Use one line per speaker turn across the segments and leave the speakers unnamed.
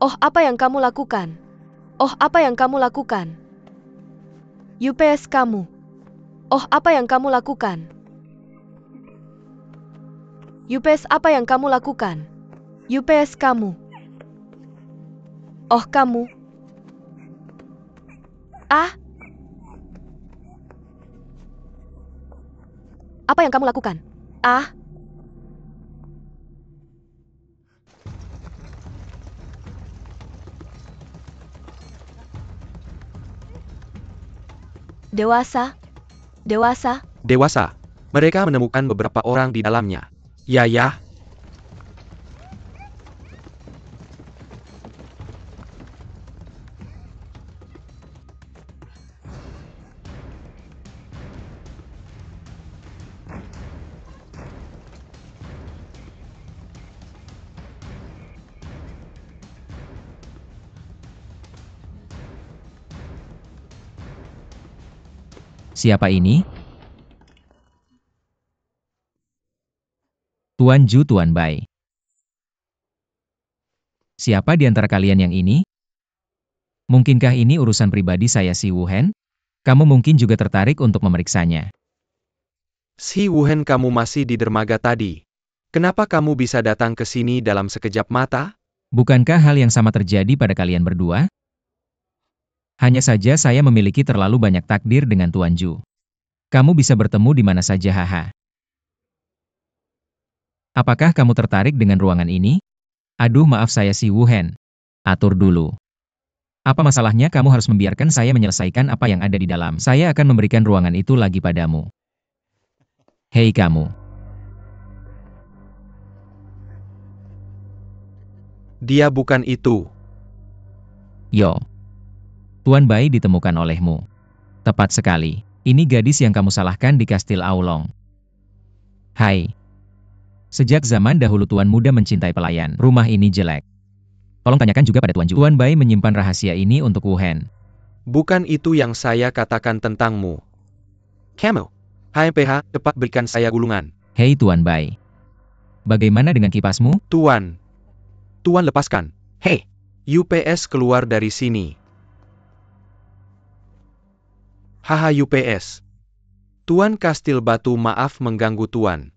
Oh, apa yang kamu lakukan? Oh, apa yang kamu lakukan? UPS kamu. Oh, apa yang kamu lakukan? UPS, apa yang kamu lakukan? UPS kamu. Oh, kamu. Ah. Apa yang kamu lakukan? Ah. Dewasa. Dewasa.
Dewasa. Mereka menemukan beberapa orang di dalamnya. Ya.
Siapa ini? Tuan Ju, Tuan Bai. Siapa di antara kalian yang ini? Mungkinkah ini urusan pribadi saya si Wu-hen? Kamu mungkin juga tertarik untuk memeriksanya.
Si Wu-hen, kamu masih di dermaga tadi. Kenapa kamu bisa datang ke sini dalam sekejap mata?
Bukankah hal yang sama terjadi pada kalian berdua? Hanya saja saya memiliki terlalu banyak takdir dengan Tuan Ju. Kamu bisa bertemu di mana saja, haha. Apakah kamu tertarik dengan ruangan ini? Aduh, maaf, saya si Wu-hen. Atur dulu. Apa masalahnya kamu harus membiarkan saya menyelesaikan apa yang ada di dalam? Saya akan memberikan ruangan itu lagi padamu. Hei kamu.
Dia bukan itu.
Yo. Tuan Bai ditemukan olehmu. Tepat sekali. Ini gadis yang kamu salahkan di Kastil Aulong. Hai. Sejak zaman dahulu Tuan muda mencintai pelayan. Rumah ini jelek. Tolong tanyakan juga pada Tuan Ju. Tuan Bai menyimpan rahasia ini untuk Wu-hen.
Bukan itu yang saya katakan tentangmu. Kamu. HMPH, cepat berikan saya gulungan.
Hei Tuan Bai. Bagaimana dengan kipasmu?
Tuan, lepaskan. Hei. UPS, keluar dari sini. Haha, UPS. Tuan Kastil Batu, maaf mengganggu Tuan.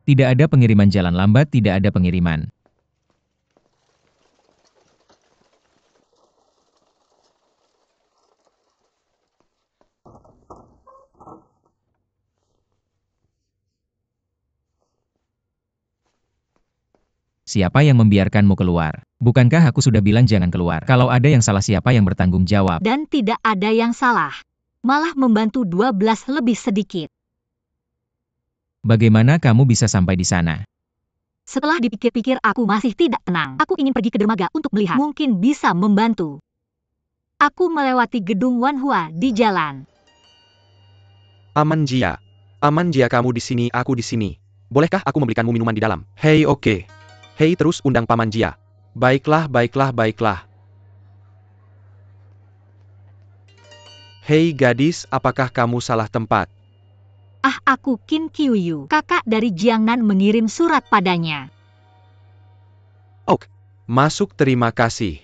Tidak ada pengiriman jalan lambat, tidak ada pengiriman. Siapa yang membiarkanmu keluar? Bukankah aku sudah bilang jangan keluar? Kalau ada yang salah, siapa yang bertanggung jawab?
Dan tidak ada yang salah. Malah membantu 12 lebih sedikit.
Bagaimana kamu bisa sampai di sana?
Setelah dipikir-pikir aku masih tidak tenang. Aku ingin pergi ke dermaga untuk melihat. Mungkin bisa membantu. Aku melewati gedung Wanhua di jalan.
Aman Jia, kamu di sini, aku di sini. Bolehkah aku membelikanmu minuman di dalam? Hei, oke. Hei, terus undang Paman Jia. Baiklah. Hei gadis, apakah kamu salah tempat?
Aku Qin Qiuyu. Kakak dari Jiangnan mengirim surat padanya.
Ok, masuk, terima kasih.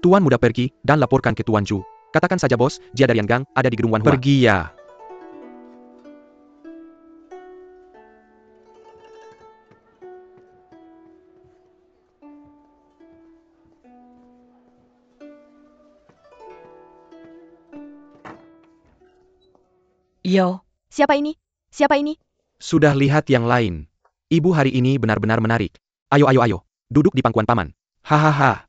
Tuan muda pergi, dan laporkan ke Tuan Ju. Katakan saja bos, Jia dari Gang, ada di gedung Wanhua. Pergi ya.
Yo, siapa ini? Siapa ini?
Sudah lihat yang lain. Ibu hari ini benar-benar menarik. Ayo, duduk di pangkuan paman. Hahaha.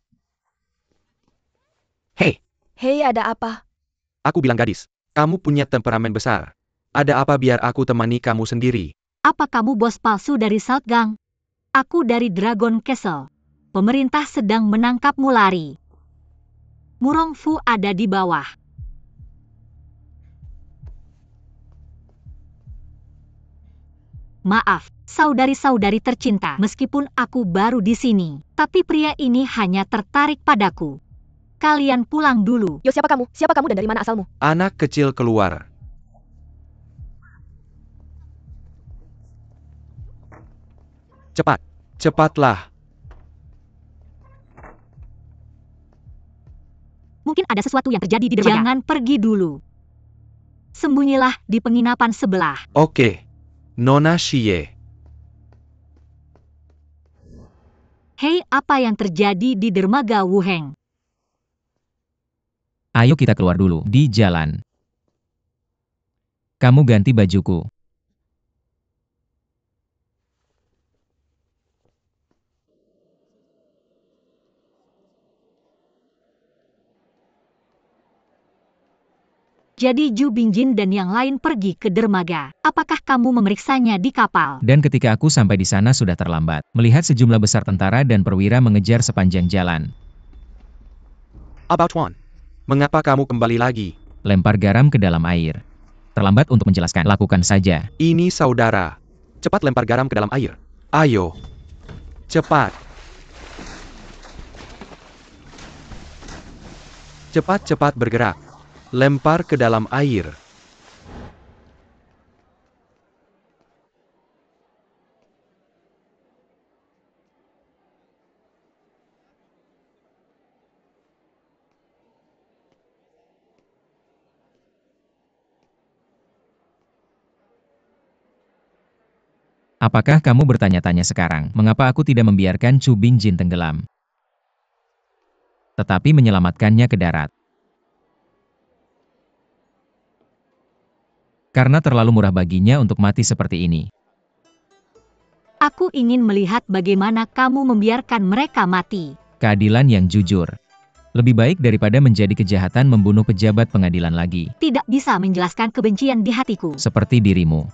Hei.
Hei, ada apa?
Aku bilang gadis, kamu punya temperamen besar. Ada apa, biar aku temani kamu sendiri.
Apa kamu bos palsu dari Saltgang? Aku dari Dragon Castle. Pemerintah sedang menangkapmu lari. Murongfu ada di bawah. Maaf, saudari-saudari tercinta, meskipun aku baru di sini, tapi pria ini hanya tertarik padaku. Kalian pulang dulu.
Yo, siapa kamu? Siapa kamu dan dari mana asalmu?
Anak kecil keluar. Cepat, cepatlah.
Mungkin ada sesuatu yang terjadi di dermaga. Jangan pergi dulu. Sembunyilah di penginapan sebelah.
Oke. Nona Shie.
Hei, apa yang terjadi di dermaga Wuheng?
Ayo kita keluar dulu, di jalan. Kamu ganti bajuku.
Jadi Ju Bingjin dan yang lain pergi ke dermaga. Apakah kamu memeriksanya di kapal?
Dan ketika aku sampai di sana sudah terlambat. Melihat sejumlah besar tentara dan perwira mengejar sepanjang jalan.
About Wan. Mengapa kamu kembali lagi?
Lempar garam ke dalam air. Terlambat untuk menjelaskan, lakukan saja.
Ini saudara. Cepat lempar garam ke dalam air. Ayo. Cepat. Cepat-cepat bergerak. Lempar ke dalam air.
Apakah kamu bertanya-tanya sekarang, mengapa aku tidak membiarkan Chu Bingjin tenggelam, tetapi menyelamatkannya ke darat? Karena terlalu murah baginya untuk mati seperti ini.
Aku ingin melihat bagaimana kamu membiarkan mereka mati.
Keadilan yang jujur. Lebih baik daripada menjadi kejahatan membunuh pejabat pengadilan lagi.
Tidak bisa menjelaskan kebencian di hatiku.
Seperti dirimu.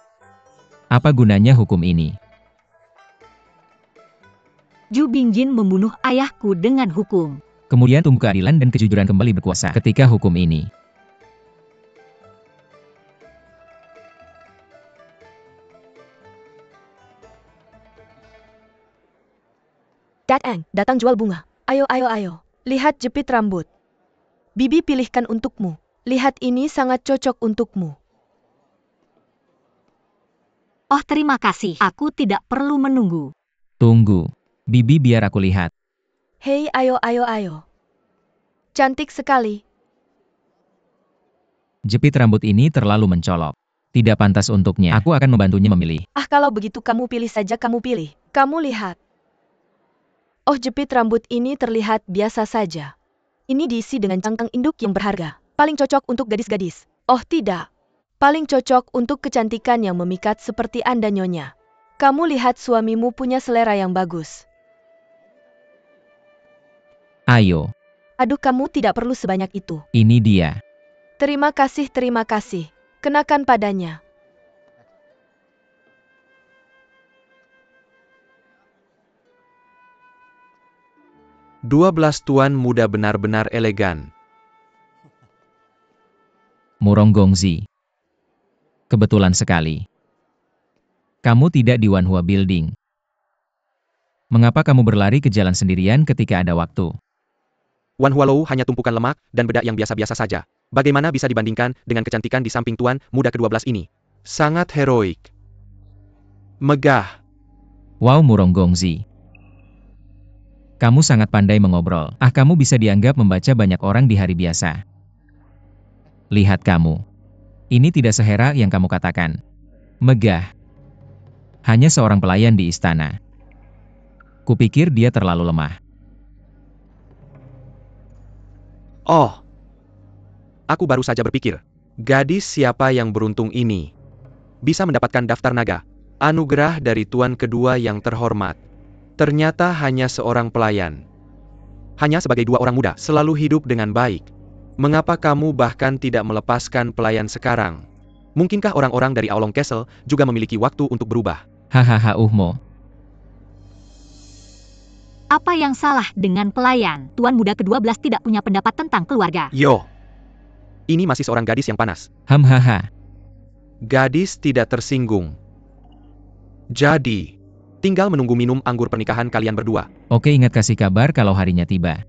Apa gunanya hukum ini?
Ju Bingjin membunuh ayahku dengan hukum.
Kemudian tunggu keadilan dan kejujuran kembali berkuasa ketika hukum ini.
Datang, datang jual bunga. Ayo, ayo, ayo. Lihat jepit rambut. Bibi pilihkan untukmu. Lihat ini sangat cocok untukmu.
Oh, terima kasih. Aku tidak perlu menunggu.
Tunggu. Bibi, biar aku lihat.
Hei, ayo, ayo, ayo. Cantik sekali.
Jepit rambut ini terlalu mencolok. Tidak pantas untuknya. Aku akan membantunya memilih.
Ah, kalau begitu kamu pilih saja, kamu pilih. Kamu lihat. Oh, jepit rambut ini terlihat biasa saja. Ini diisi dengan cangkang induk yang berharga. Paling cocok untuk gadis-gadis. Oh, tidak. Paling cocok untuk kecantikan yang memikat seperti Anda, Nyonya. Kamu lihat suamimu punya selera yang bagus.
Ayo.
Aduh, kamu tidak perlu sebanyak itu.
Ini dia.
Terima kasih, terima kasih. Kenakan padanya.
Dua belas tuan muda benar-benar elegan.
Murong Gongzi. Kebetulan sekali. Kamu tidak di Wanhua Building. Mengapa kamu berlari ke jalan sendirian ketika ada waktu?
Wan Hualou hanya tumpukan lemak dan bedak yang biasa-biasa saja. Bagaimana bisa dibandingkan dengan kecantikan di samping tuan muda ke-12 ini? Sangat heroik. Megah.
Wow, Murong Gongzi. Kamu sangat pandai mengobrol. Ah, kamu bisa dianggap membaca banyak orang di hari biasa. Lihat kamu. Ini tidak seherak yang kamu katakan. Megah. Hanya seorang pelayan di istana. Kupikir dia terlalu lemah.
Oh. Aku baru saja berpikir. Gadis siapa yang beruntung ini? Bisa mendapatkan daftar naga. Anugerah dari tuan kedua yang terhormat. Ternyata hanya seorang pelayan. Hanya sebagai dua orang muda, selalu hidup dengan baik. Mengapa kamu bahkan tidak melepaskan pelayan sekarang? Mungkinkah orang-orang dari Aolong Castle juga memiliki waktu untuk berubah?
Hahaha, Uhmo.
Apa yang salah dengan pelayan? Tuan muda ke-12 tidak punya pendapat tentang keluarga.
Yo, ini masih seorang gadis yang panas.
Hamhaha.
Gadis tidak tersinggung. Jadi, tinggal menunggu minum anggur pernikahan kalian berdua.
Oke, ingat kasih kabar kalau harinya tiba.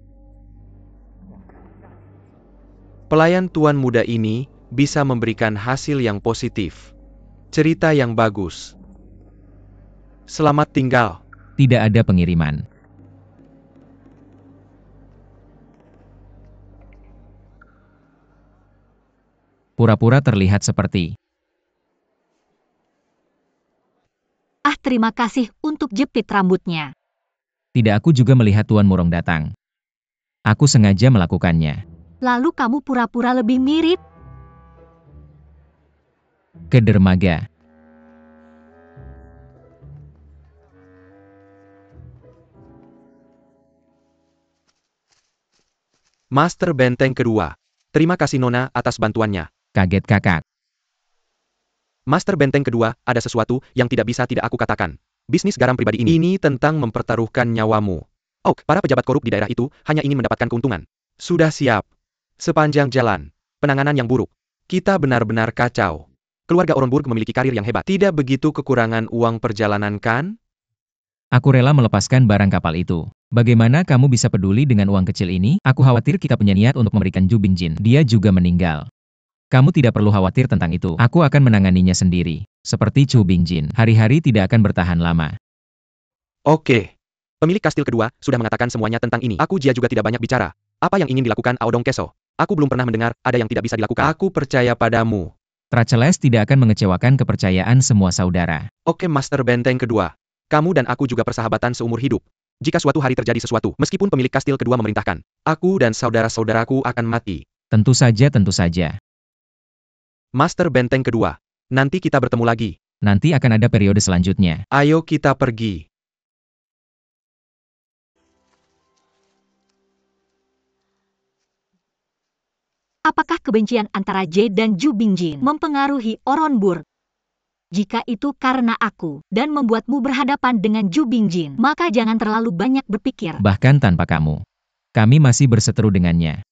Pelayan tuan muda ini bisa memberikan hasil yang positif. Cerita yang bagus. Selamat tinggal.
Tidak ada pengiriman. Pura-pura terlihat seperti.
Terima kasih untuk jepit rambutnya.
Tidak, aku juga melihat Tuan Murong datang. Aku sengaja melakukannya.
Lalu kamu pura-pura lebih mirip.
Ke dermaga.
Master Benteng kedua. Terima kasih Nona atas bantuannya.
Kaget kakak.
Master Benteng kedua, ada sesuatu yang tidak bisa tidak aku katakan. Bisnis garam pribadi ini tentang mempertaruhkan nyawamu. Oh, para pejabat korup di daerah itu hanya ingin mendapatkan keuntungan. Sudah siap. Sepanjang jalan, penanganan yang buruk. Kita benar-benar kacau. Keluarga Orenburg memiliki karir yang hebat. Tidak begitu kekurangan uang perjalanan kan?
Aku rela melepaskan barang kapal itu. Bagaimana kamu bisa peduli dengan uang kecil ini? Aku khawatir kita punya niat untuk memberikan Ju Bingjin. Dia juga meninggal. Kamu tidak perlu khawatir tentang itu. Aku akan menanganinya sendiri. Seperti Chu Bingjin, hari-hari tidak akan bertahan lama.
Oke. Pemilik kastil kedua sudah mengatakan semuanya tentang ini. Aku juga tidak banyak bicara. Apa yang ingin dilakukan Aodong Keso? Aku belum pernah mendengar ada yang tidak bisa dilakukan. Aku percaya padamu.
Tracheles tidak akan mengecewakan kepercayaan semua saudara.
Oke Master Benteng kedua. Kamu dan aku juga persahabatan seumur hidup. Jika suatu hari terjadi sesuatu, meskipun pemilik kastil kedua memerintahkan, aku dan saudara-saudaraku akan mati.
Tentu saja, tentu saja.
Master Benteng kedua. Nanti kita bertemu lagi.
Nanti akan ada periode selanjutnya.
Ayo kita pergi.
Apakah kebencian antara Jade dan Ju Bingjin mempengaruhi Orenburg? Jika itu karena aku dan membuatmu berhadapan dengan Ju Bingjin, maka jangan terlalu banyak berpikir.
Bahkan tanpa kamu, kami masih berseteru dengannya.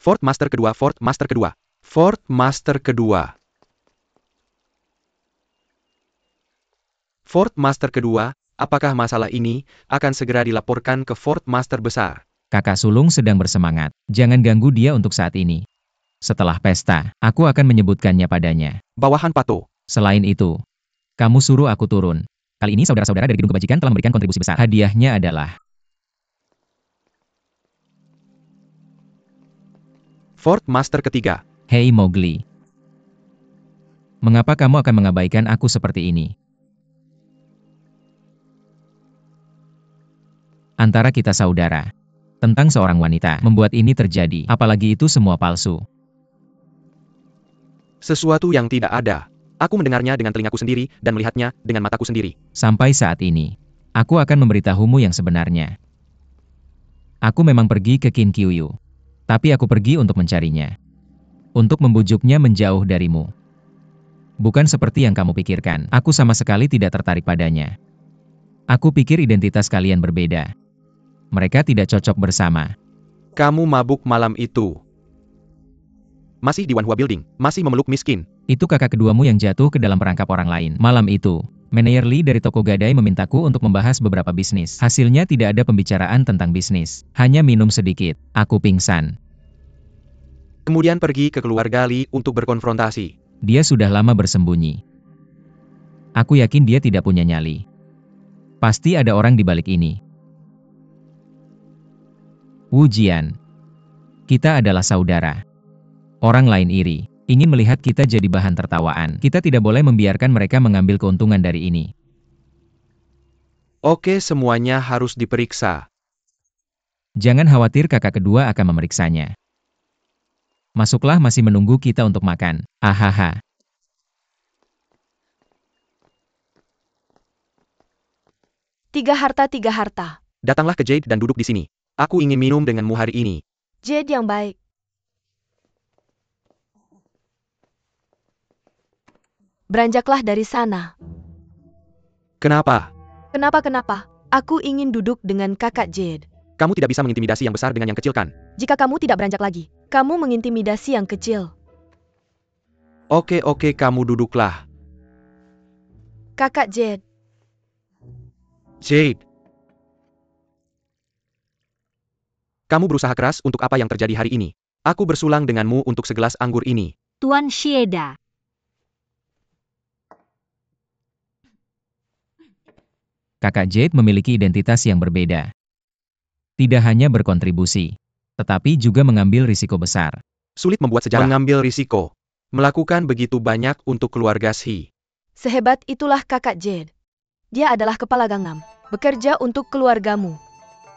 Fort Master kedua, Fort Master kedua. Fort Master kedua. Fort Master kedua, apakah masalah ini akan segera dilaporkan ke Fort Master besar?
Kakak sulung sedang bersemangat. Jangan ganggu dia untuk saat ini. Setelah pesta, aku akan menyebutkannya padanya.
Bawahan Pato.
Selain itu, kamu suruh aku turun. Kali ini saudara-saudara dari gedung kebajikan telah memberikan kontribusi besar. Hadiahnya adalah
Fort Master ketiga.
Hei Mowgli. Mengapa kamu akan mengabaikan aku seperti ini? Antara kita saudara. Tentang seorang wanita membuat ini terjadi. Apalagi itu semua palsu.
Sesuatu yang tidak ada. Aku mendengarnya dengan telingaku sendiri dan melihatnya dengan mataku sendiri.
Sampai saat ini, aku akan memberitahumu yang sebenarnya. Aku memang pergi ke Qin Qiuyu. Tapi aku pergi untuk mencarinya. Untuk membujuknya menjauh darimu. Bukan seperti yang kamu pikirkan. Aku sama sekali tidak tertarik padanya. Aku pikir identitas kalian berbeda. Mereka tidak cocok bersama.
Kamu mabuk malam itu. Masih di Wanhua Building, masih memeluk miskin.
Itu kakak keduamu yang jatuh ke dalam perangkap orang lain. Malam itu, manajer Lee dari toko gadai memintaku untuk membahas beberapa bisnis. Hasilnya tidak ada pembicaraan tentang bisnis. Hanya minum sedikit. Aku pingsan.
Kemudian pergi ke keluarga Lee untuk berkonfrontasi.
Dia sudah lama bersembunyi. Aku yakin dia tidak punya nyali. Pasti ada orang di balik ini. Wu Jian. Kita adalah saudara. Orang lain iri. Ingin melihat kita jadi bahan tertawaan. Kita tidak boleh membiarkan mereka mengambil keuntungan dari ini.
Oke, semuanya harus diperiksa.
Jangan khawatir, kakak kedua akan memeriksanya. Masuklah, masih menunggu kita untuk makan. Ahaha.
Tiga harta, tiga harta.
Datanglah ke Jade dan duduk di sini. Aku ingin minum denganmu hari ini.
Jade yang baik. Beranjaklah dari sana.
Kenapa?
Kenapa? Aku ingin duduk dengan kakak Jade.
Kamu tidak bisa mengintimidasi yang besar dengan yang kecil kan?
Jika kamu tidak beranjak lagi, kamu mengintimidasi yang kecil.
Oke, kamu duduklah.
Kakak Jade,
Jade. Kamu berusaha keras untuk apa yang terjadi hari ini. Aku bersulang denganmu untuk segelas anggur ini.
Tuan Shieda.
Kakak Jade memiliki identitas yang berbeda. Tidak hanya berkontribusi, tetapi juga mengambil risiko besar.
Sulit membuat sejarah. Mengambil risiko. Melakukan begitu banyak untuk keluarga Shi.
sehebat itulah kakak Jade. Dia adalah kepala Gangnam, bekerja untuk keluargamu.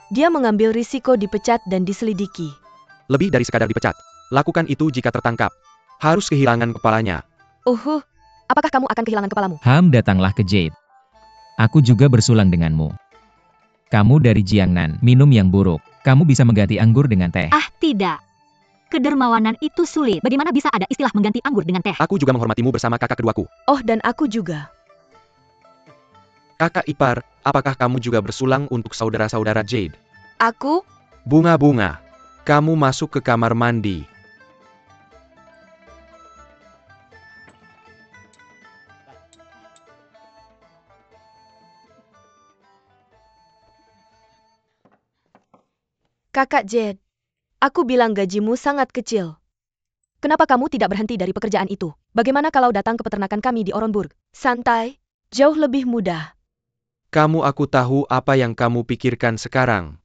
Dia mengambil risiko dipecat dan diselidiki.
Lebih dari sekadar dipecat. Lakukan itu jika tertangkap. Harus kehilangan kepalanya.
Apakah kamu akan kehilangan kepalamu?
Ham datanglah ke Jade. Aku juga bersulang denganmu. Kamu dari Jiangnan, minum yang buruk. Kamu bisa mengganti anggur dengan teh.
Ah, tidak. Kedermawanan itu sulit. Bagaimana bisa ada istilah mengganti anggur dengan teh?
Aku juga menghormatimu bersama kakak keduaku.
Oh, dan aku juga.
Kakak ipar, apakah kamu juga bersulang untuk saudara-saudara Jade?
Aku?
Bunga-bunga. Kamu masuk ke kamar mandi.
Kakak Jade, aku bilang gajimu sangat kecil. Kenapa kamu tidak berhenti dari pekerjaan itu? Bagaimana kalau datang ke peternakan kami di Oronburg? Santai, jauh lebih mudah.
Aku tahu apa yang kamu pikirkan sekarang.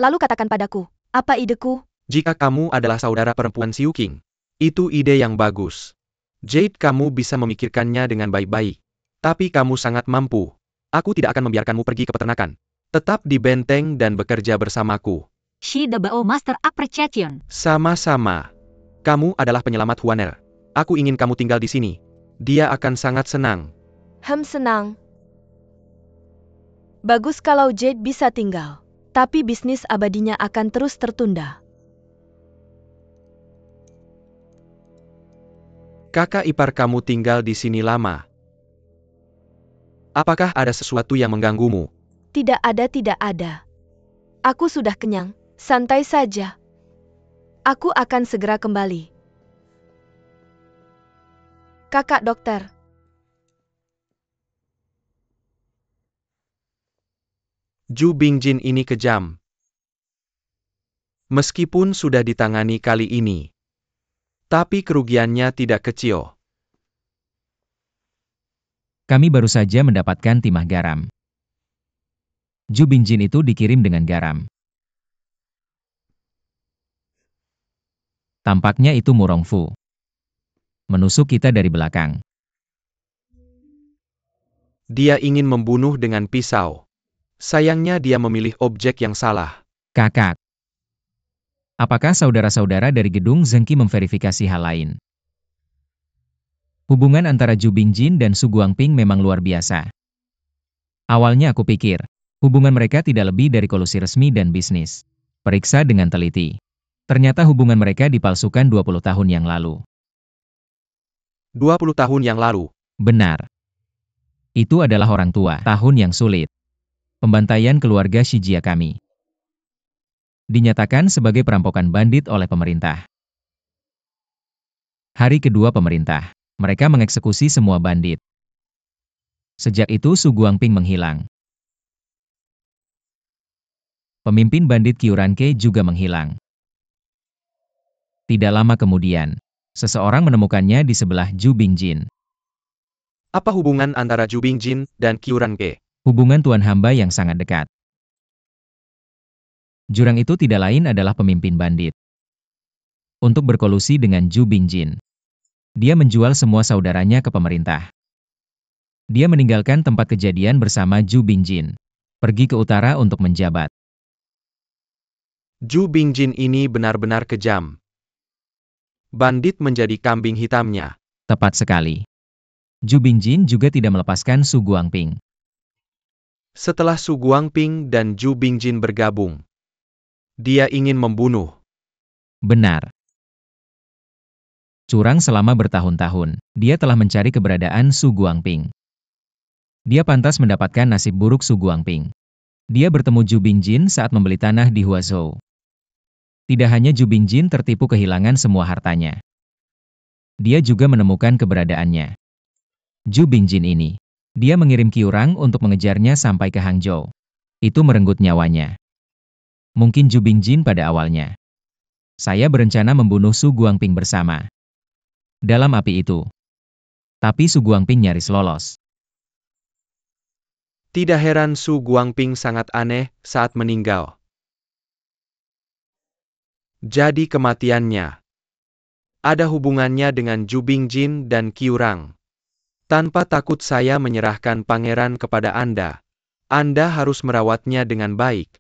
Lalu katakan padaku, apa ideku?
Jika kamu adalah saudara perempuan Siu King, itu ide yang bagus. Jade, kamu bisa memikirkannya dengan baik-baik. Tapi kamu sangat mampu. Aku tidak akan membiarkanmu pergi ke peternakan. Tetap di benteng dan bekerja bersamaku.
Shieda Bao Master Appreciation.
Sama-sama. Kamu adalah penyelamat Huaner. Aku ingin kamu tinggal di sini. Dia akan sangat senang.
Senang. Bagus kalau Jade bisa tinggal. Tapi bisnis abadinya akan terus tertunda.
Kakak ipar kamu tinggal di sini lama. Apakah ada sesuatu yang mengganggumu?
Tidak ada. Aku sudah kenyang, santai saja. Aku akan segera kembali. Kakak dokter.
Ju Bingjin ini kejam. Meskipun sudah ditangani kali ini, tapi kerugiannya tidak kecil.
Kami baru saja mendapatkan timah garam. Ju Bingjin itu dikirim dengan garam. Tampaknya itu Murongfu. Menusuk kita dari belakang.
Dia ingin membunuh dengan pisau. Sayangnya dia memilih objek yang salah.
Kakak. Apakah saudara-saudara dari gedung Zengqi memverifikasi hal lain? Hubungan antara Ju Bingjin dan Su Guangping memang luar biasa. Awalnya aku pikir, hubungan mereka tidak lebih dari kolusi resmi dan bisnis. Periksa dengan teliti. Ternyata hubungan mereka dipalsukan 20 tahun yang lalu.
20 tahun yang lalu.
Benar. Itu adalah orang tua, tahun yang sulit. Pembantaian keluarga Shijia kami. Dinyatakan sebagai perampokan bandit oleh pemerintah. Hari kedua pemerintah, mereka mengeksekusi semua bandit. Sejak itu Su Guangping menghilang. Pemimpin bandit Qiuranke juga menghilang. Tidak lama kemudian, seseorang menemukannya di sebelah Ju Bingjin.
Apa hubungan antara Ju Bingjin dan Qiuranke?
Hubungan tuan hamba yang sangat dekat. Jurang itu tidak lain adalah pemimpin bandit. Untuk berkolusi dengan Ju Bingjin, dia menjual semua saudaranya ke pemerintah. Dia meninggalkan tempat kejadian bersama Ju Bingjin, pergi ke utara untuk menjabat.
Ju Bingjin ini benar-benar kejam. Bandit menjadi kambing hitamnya.
Tepat sekali. Ju Bingjin juga tidak melepaskan Su Guangping.
Setelah Su Guangping dan Ju Bingjin bergabung, dia ingin membunuh.
Benar. curang selama bertahun-tahun. Dia telah mencari keberadaan Su Guangping. Dia pantas mendapatkan nasib buruk Su Guangping. Dia bertemu Ju Bingjin saat membeli tanah di Huazhou. Tidak hanya Ju Bingjin tertipu kehilangan semua hartanya. Dia juga menemukan keberadaannya. Ju Bingjin ini. Dia mengirim Qiurang untuk mengejarnya sampai ke Hangzhou. Itu merenggut nyawanya. Mungkin Ju Bingjin pada awalnya. Saya berencana membunuh Su Guangping bersama. Dalam api itu. Tapi Su Guangping nyaris lolos.
Tidak heran Su Guangping sangat aneh saat meninggal. Jadi kematiannya ada hubungannya dengan Ju Bingjin dan Qiurang. Tanpa takut saya menyerahkan pangeran kepada Anda. Anda harus merawatnya dengan baik.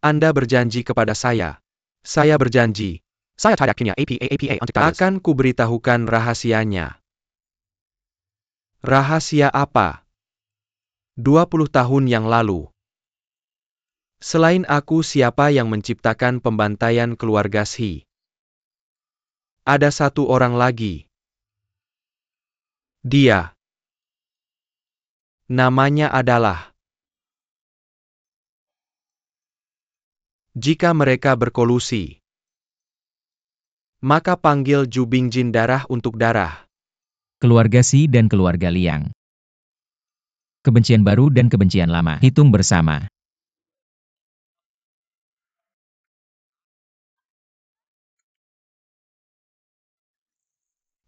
Anda berjanji kepada saya. Saya berjanji.
Saya tidak punya apa untuk Gadis.
Akan kuberitahukan rahasianya. Rahasia apa? 20 tahun yang lalu. Selain aku, siapa yang menciptakan pembantaian keluarga Shi? Ada satu orang lagi. Dia. Namanya adalah. Jika mereka berkolusi, maka panggil Ju Bingjin darah untuk darah.
Keluarga Shi dan keluarga Liang. Kebencian baru dan kebencian lama. Hitung bersama.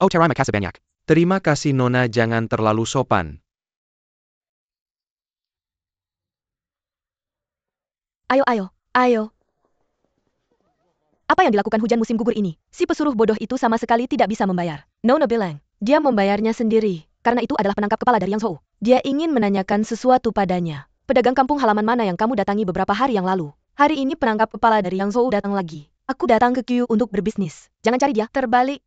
Oh, terima kasih banyak.
Terima kasih Nona, jangan terlalu sopan.
Ayo. Apa yang dilakukan hujan musim gugur ini? Si pesuruh bodoh itu sama sekali tidak bisa membayar. Nona bilang, dia membayarnya sendiri, karena itu adalah penangkap kepala dari Yang Zhou. Dia ingin menanyakan sesuatu padanya. Pedagang kampung halaman mana yang kamu datangi beberapa hari yang lalu? Hari ini penangkap kepala dari Yang Zhou datang lagi. Aku datang ke Qiu untuk berbisnis. Jangan cari dia. Terbalik.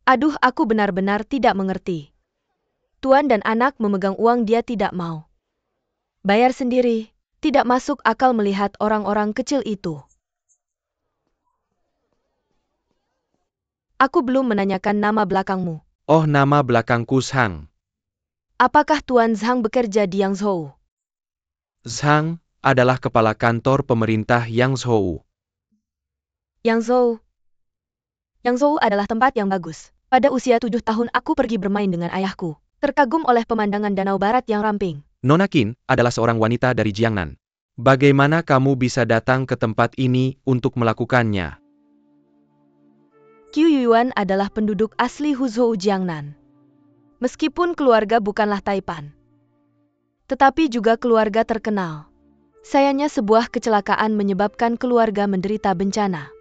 Aduh, aku benar-benar tidak mengerti. Tuan dan anak memegang uang, dia tidak mau bayar sendiri. Tidak masuk akal melihat orang-orang kecil itu. Aku belum menanyakan nama belakangmu.
Oh, nama belakangku Zhang.
Apakah Tuan Zhang bekerja di Yang Zhou?
Zhang adalah kepala kantor pemerintah Yang Zhou.
Yang Zhou adalah tempat yang bagus. Pada usia 7 tahun aku pergi bermain dengan ayahku. Terkagum oleh pemandangan danau barat yang ramping.
Nona Qin adalah seorang wanita dari Jiangnan. Bagaimana kamu bisa datang ke tempat ini untuk melakukannya?
Qiu Yuan adalah penduduk asli Huzhou Jiangnan. Meskipun keluarga bukanlah Taipan, tetapi juga keluarga terkenal. Sayangnya sebuah kecelakaan menyebabkan keluarga menderita bencana.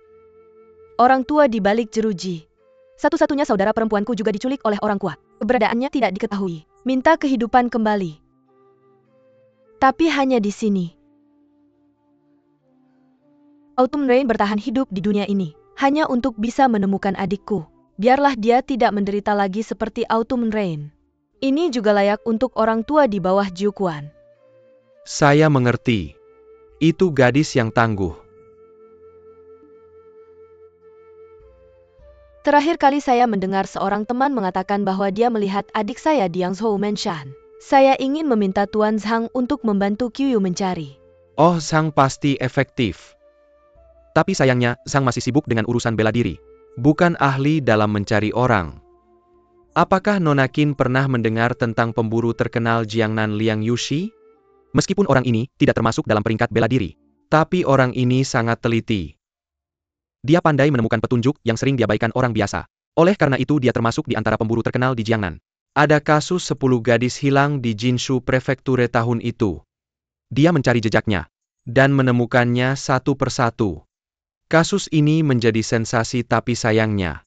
Orang tua di balik jeruji. Satu-satunya saudara perempuanku juga diculik oleh orang kuat. Keberadaannya tidak diketahui. Minta kehidupan kembali. Tapi hanya di sini. Autumn Rain bertahan hidup di dunia ini, hanya untuk bisa menemukan adikku. Biarlah dia tidak menderita lagi seperti Autumn Rain. Ini juga layak untuk orang tua di bawah Jiu Quan.
Saya mengerti. Itu gadis yang tangguh.
Terakhir kali saya mendengar seorang teman mengatakan bahwa dia melihat adik saya di Yangzhou Mansion. Saya ingin meminta Tuan Zhang untuk membantu Qiu mencari.
Oh, Zhang pasti efektif. Tapi sayangnya, Zhang masih sibuk dengan urusan bela diri. Bukan ahli dalam mencari orang. Apakah Nona Qin pernah mendengar tentang pemburu terkenal Jiangnan Liang Yushi? Meskipun orang ini tidak termasuk dalam peringkat bela diri, tapi orang ini sangat teliti. Dia pandai menemukan petunjuk yang sering diabaikan orang biasa. Oleh karena itu dia termasuk di antara pemburu terkenal di Jiangnan. Ada kasus 10 gadis hilang di Jinshu Prefekture tahun itu. Dia mencari jejaknya dan menemukannya satu persatu. Kasus ini menjadi sensasi, tapi sayangnya.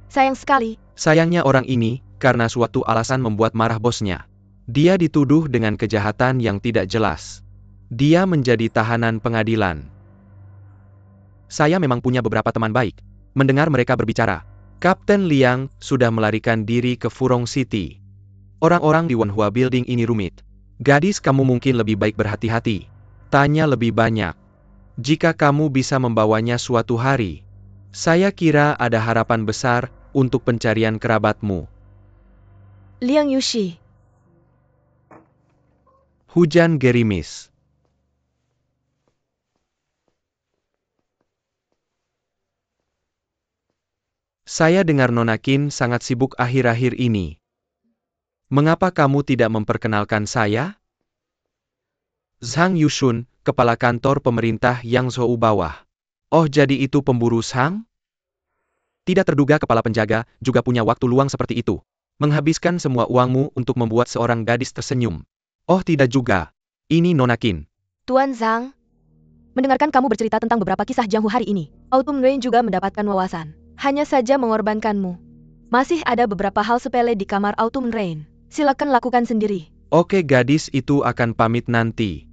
Sayang sekali.
Sayangnya orang ini, karena suatu alasan membuat marah bosnya. Dia dituduh dengan kejahatan yang tidak jelas. Dia menjadi tahanan pengadilan. Saya memang punya beberapa teman baik. Mendengar mereka berbicara, Kapten Liang sudah melarikan diri ke Furong City. Orang-orang di Wanhua Building ini rumit. Gadis, kamu mungkin lebih baik berhati-hati. Tanya lebih banyak. Jika kamu bisa membawanya suatu hari, Saya kira ada harapan besar untuk pencarian kerabatmu.
Liang Yushi.
Hujan gerimis. Saya dengar Nona Qin sangat sibuk akhir-akhir ini. Mengapa kamu tidak memperkenalkan saya? Zhang Yushun, kepala kantor pemerintah Yangzhou bawah. Oh, jadi itu pemburu Zhang? Tidak terduga kepala penjaga juga punya waktu luang seperti itu. Menghabiskan semua uangmu untuk membuat seorang gadis tersenyum. Oh, tidak juga. Ini Nona Qin.
Tuan Zhang. Mendengarkan kamu bercerita tentang beberapa kisah Jianghu hari ini, Autumn Rain juga mendapatkan wawasan. Hanya saja mengorbankanmu. Masih ada beberapa hal sepele di kamar Autumn Rain. Silakan lakukan sendiri.
Oke, gadis itu akan pamit nanti.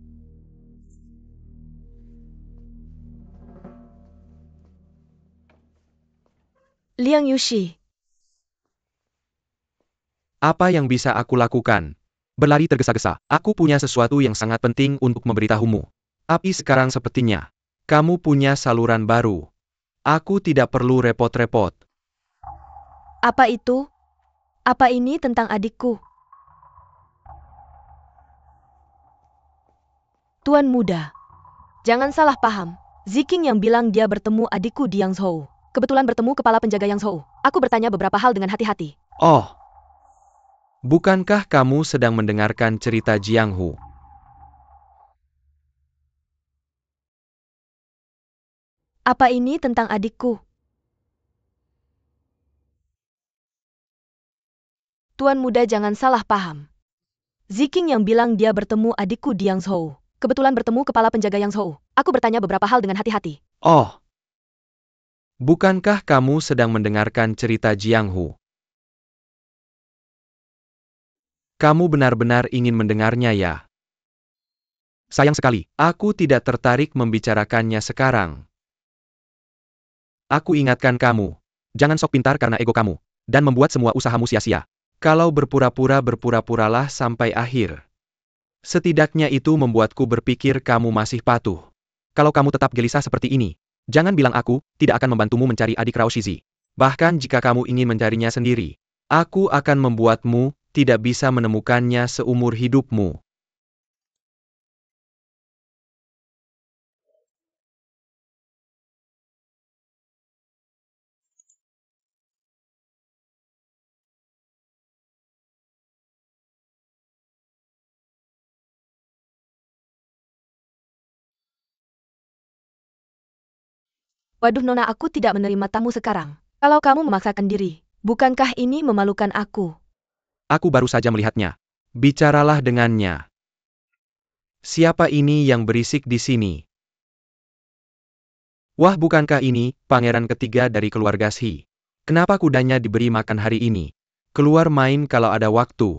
Liang Yushi.
Apa yang bisa aku lakukan? Berlari tergesa-gesa. Aku punya sesuatu yang sangat penting untuk memberitahumu. Tapi sekarang sepertinya, kamu punya saluran baru. Aku tidak perlu repot-repot.
Apa itu? Apa ini tentang adikku? Tuan muda. Jangan salah paham. Ziking yang bilang dia bertemu adikku di Yangzhou. Kebetulan bertemu kepala penjaga Yangzhou. Aku bertanya beberapa hal dengan hati-hati.
Oh. Bukankah kamu sedang mendengarkan cerita Jianghu?
Apa ini tentang adikku? Tuan muda jangan salah paham. Ziking yang bilang dia bertemu adikku di Yangzhou. Kebetulan bertemu kepala penjaga Yangzhou. Aku bertanya beberapa hal dengan hati-hati.
Oh. Bukankah kamu sedang mendengarkan cerita Jianghu? Kamu benar-benar ingin mendengarnya ya? Sayang sekali, aku tidak tertarik membicarakannya sekarang. Aku ingatkan kamu, jangan sok pintar karena ego kamu, dan membuat semua usahamu sia-sia. Kalau berpura-pura, berpura-puralah sampai akhir. Setidaknya itu membuatku berpikir kamu masih patuh. Kalau kamu tetap gelisah seperti ini, jangan bilang aku tidak akan membantumu mencari adik Rao Shizi. Bahkan jika kamu ingin mencarinya sendiri, aku akan membuatmu tidak bisa menemukannya seumur hidupmu.
Waduh Nona, aku tidak menerima tamu sekarang. Kalau kamu memaksakan diri, bukankah ini memalukan aku?
Aku baru saja melihatnya. Bicaralah dengannya. Siapa ini yang berisik di sini? Wah, bukankah ini pangeran ketiga dari keluarga Shi? Kenapa kudanya diberi makan hari ini? Keluar main kalau ada waktu.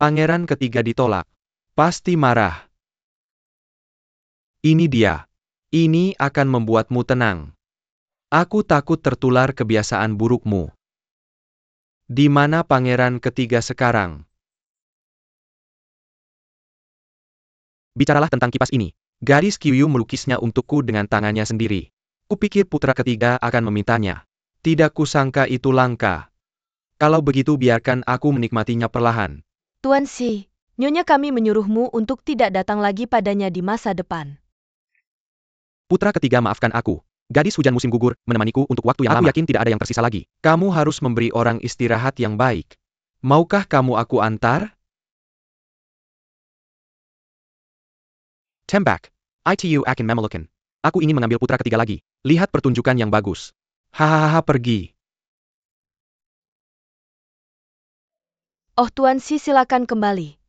Pangeran ketiga ditolak. Pasti marah. Ini dia. Ini akan membuatmu tenang. Aku takut tertular kebiasaan burukmu. Di mana pangeran ketiga sekarang? Bicaralah tentang kipas ini. Gadis Qiyu melukisnya untukku dengan tangannya sendiri. Kupikir putra ketiga akan memintanya. Tidak kusangka itu langka. Kalau begitu biarkan aku menikmatinya perlahan.
Tuan Shi, nyonya kami menyuruhmu untuk tidak datang lagi padanya di masa depan.
Putra ketiga, maafkan aku. Gadis hujan musim gugur menemaniku untuk waktu yang lama. Aku yakin tidak ada yang tersisa lagi. Kamu harus memberi orang istirahat yang baik. Maukah kamu aku antar? Tembak. Itu akan memelukan. Aku ingin mengambil putra ketiga lagi. Lihat pertunjukan yang bagus. Hahaha, pergi.
Oh Tuan Shi, silakan kembali.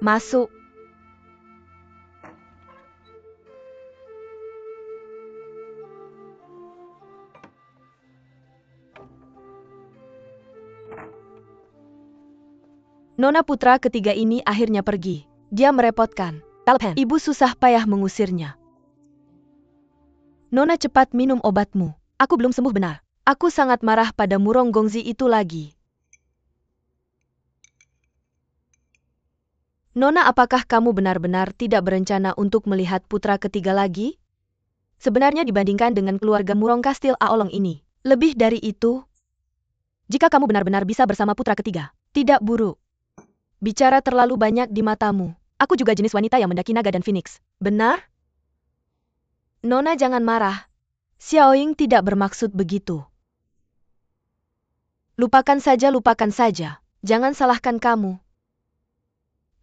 Masuk. Nona putra ketiga ini akhirnya pergi. Dia merepotkan. Balapan. Ibu susah payah mengusirnya. Nona, cepat minum obatmu. Aku belum sembuh benar. Aku sangat marah pada Murong Gongzi itu lagi. Nona, apakah kamu benar-benar tidak berencana untuk melihat putra ketiga lagi? Sebenarnya dibandingkan dengan keluarga Murong Kastil Aolong ini, lebih dari itu, jika kamu benar-benar bisa bersama putra ketiga, tidak buruk. Bicara terlalu banyak di matamu. Aku juga jenis wanita yang mendaki naga dan phoenix. Benar? Nona, jangan marah. Xiaoying tidak bermaksud begitu. Lupakan saja. Jangan salahkan kamu.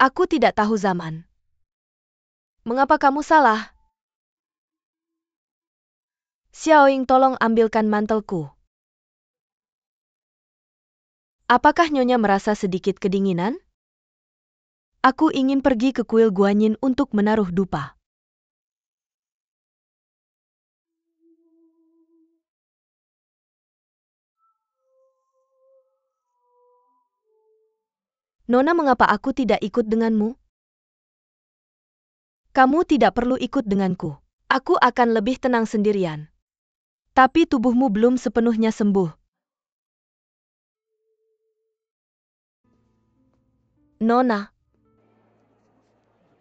Aku tidak tahu zaman. Mengapa kamu salah? Xiaoying, tolong ambilkan mantelku. Apakah Nyonya merasa sedikit kedinginan? Aku ingin pergi ke kuil Guanyin untuk menaruh dupa. Nona, mengapa aku tidak ikut denganmu? Kamu tidak perlu ikut denganku. Aku akan lebih tenang sendirian. Tapi tubuhmu belum sepenuhnya sembuh. Nona.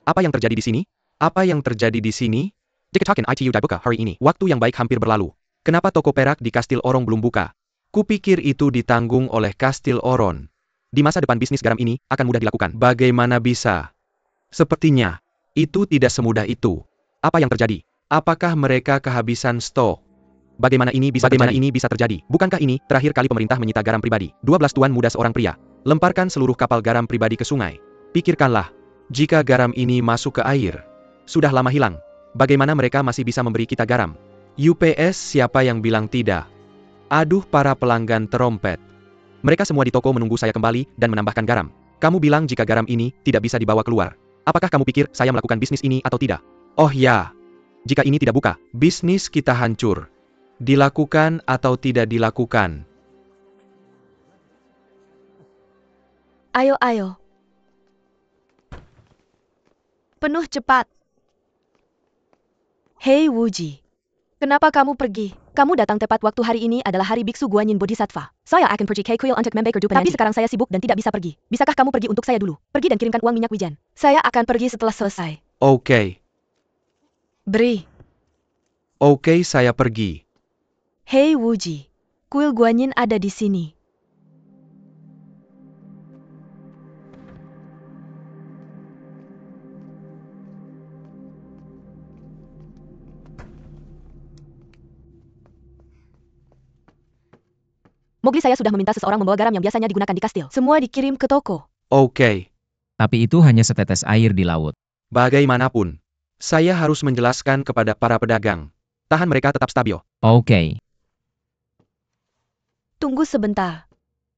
Apa yang terjadi di sini? Apa yang terjadi di sini? Dikatakan ITU dibuka hari ini. Waktu yang baik hampir berlalu. Kenapa toko perak di Kastil Orong belum buka? Kupikir itu ditanggung oleh Kastil Oron. Di masa depan bisnis garam ini akan mudah dilakukan. Bagaimana bisa? Sepertinya, itu tidak semudah itu. Apa yang terjadi? Apakah mereka kehabisan stok? Bagaimana ini bisa terjadi? Bukankah ini terakhir kali pemerintah menyita garam pribadi? 12 tuan muda seorang pria. Lemparkan seluruh kapal garam pribadi ke sungai. Pikirkanlah, jika garam ini masuk ke air, sudah lama hilang. Bagaimana mereka masih bisa memberi kita garam? UPS, siapa yang bilang tidak? Aduh, para pelanggan terompet. Mereka semua di toko menunggu saya kembali dan menambahkan garam. Kamu bilang jika garam ini tidak bisa dibawa keluar. Apakah kamu pikir saya melakukan bisnis ini atau tidak? Oh ya, jika ini tidak buka, bisnis kita hancur. Dilakukan atau tidak dilakukan?
Ayo. Penuh cepat. Hei Wuji. Kenapa kamu pergi? Kamu datang tepat waktu. Hari ini adalah hari Biksu Guanyin Bodhisattva. Saya akan pergi ke kuil untuk membakar dupa. Tapi sekarang saya sibuk dan tidak bisa pergi. Bisakah kamu pergi untuk saya dulu? Pergi dan kirimkan uang minyak wijen. Saya akan pergi setelah selesai.
Oke.
Beri.
Oke, saya pergi.
Hei Wuji. Kuil Guanyin ada di sini. Mowgli, saya sudah meminta seseorang membawa garam yang biasanya digunakan di kastil. Semua dikirim ke toko.
Oke.
Tapi itu hanya setetes air di laut.
Bagaimanapun, saya harus menjelaskan kepada para pedagang. Tahan mereka tetap stabil.
Oke.
Tunggu sebentar.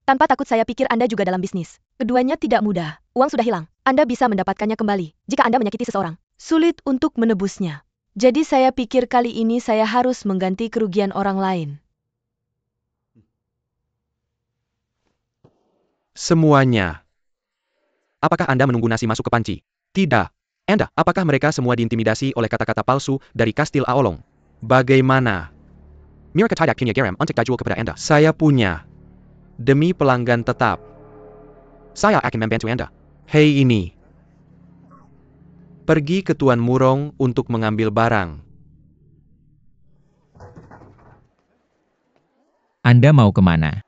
Tanpa takut, saya pikir Anda juga dalam bisnis. Keduanya tidak mudah. Uang sudah hilang. Anda bisa mendapatkannya kembali. Jika Anda menyakiti seseorang, sulit untuk menebusnya. Jadi saya pikir kali ini saya harus mengganti kerugian orang lain.
Semuanya. Apakah Anda menunggu nasi masuk ke panci? Tidak. Anda, apakah mereka semua diintimidasi oleh kata-kata palsu dari Kastil Aolong? Bagaimana? Mereka tidak punya garam untuk dijual kepada Anda. Saya punya. Demi pelanggan tetap. Saya akan membantu Anda. Hei ini. Pergi ke Tuan Murong untuk mengambil barang.
Anda mau kemana?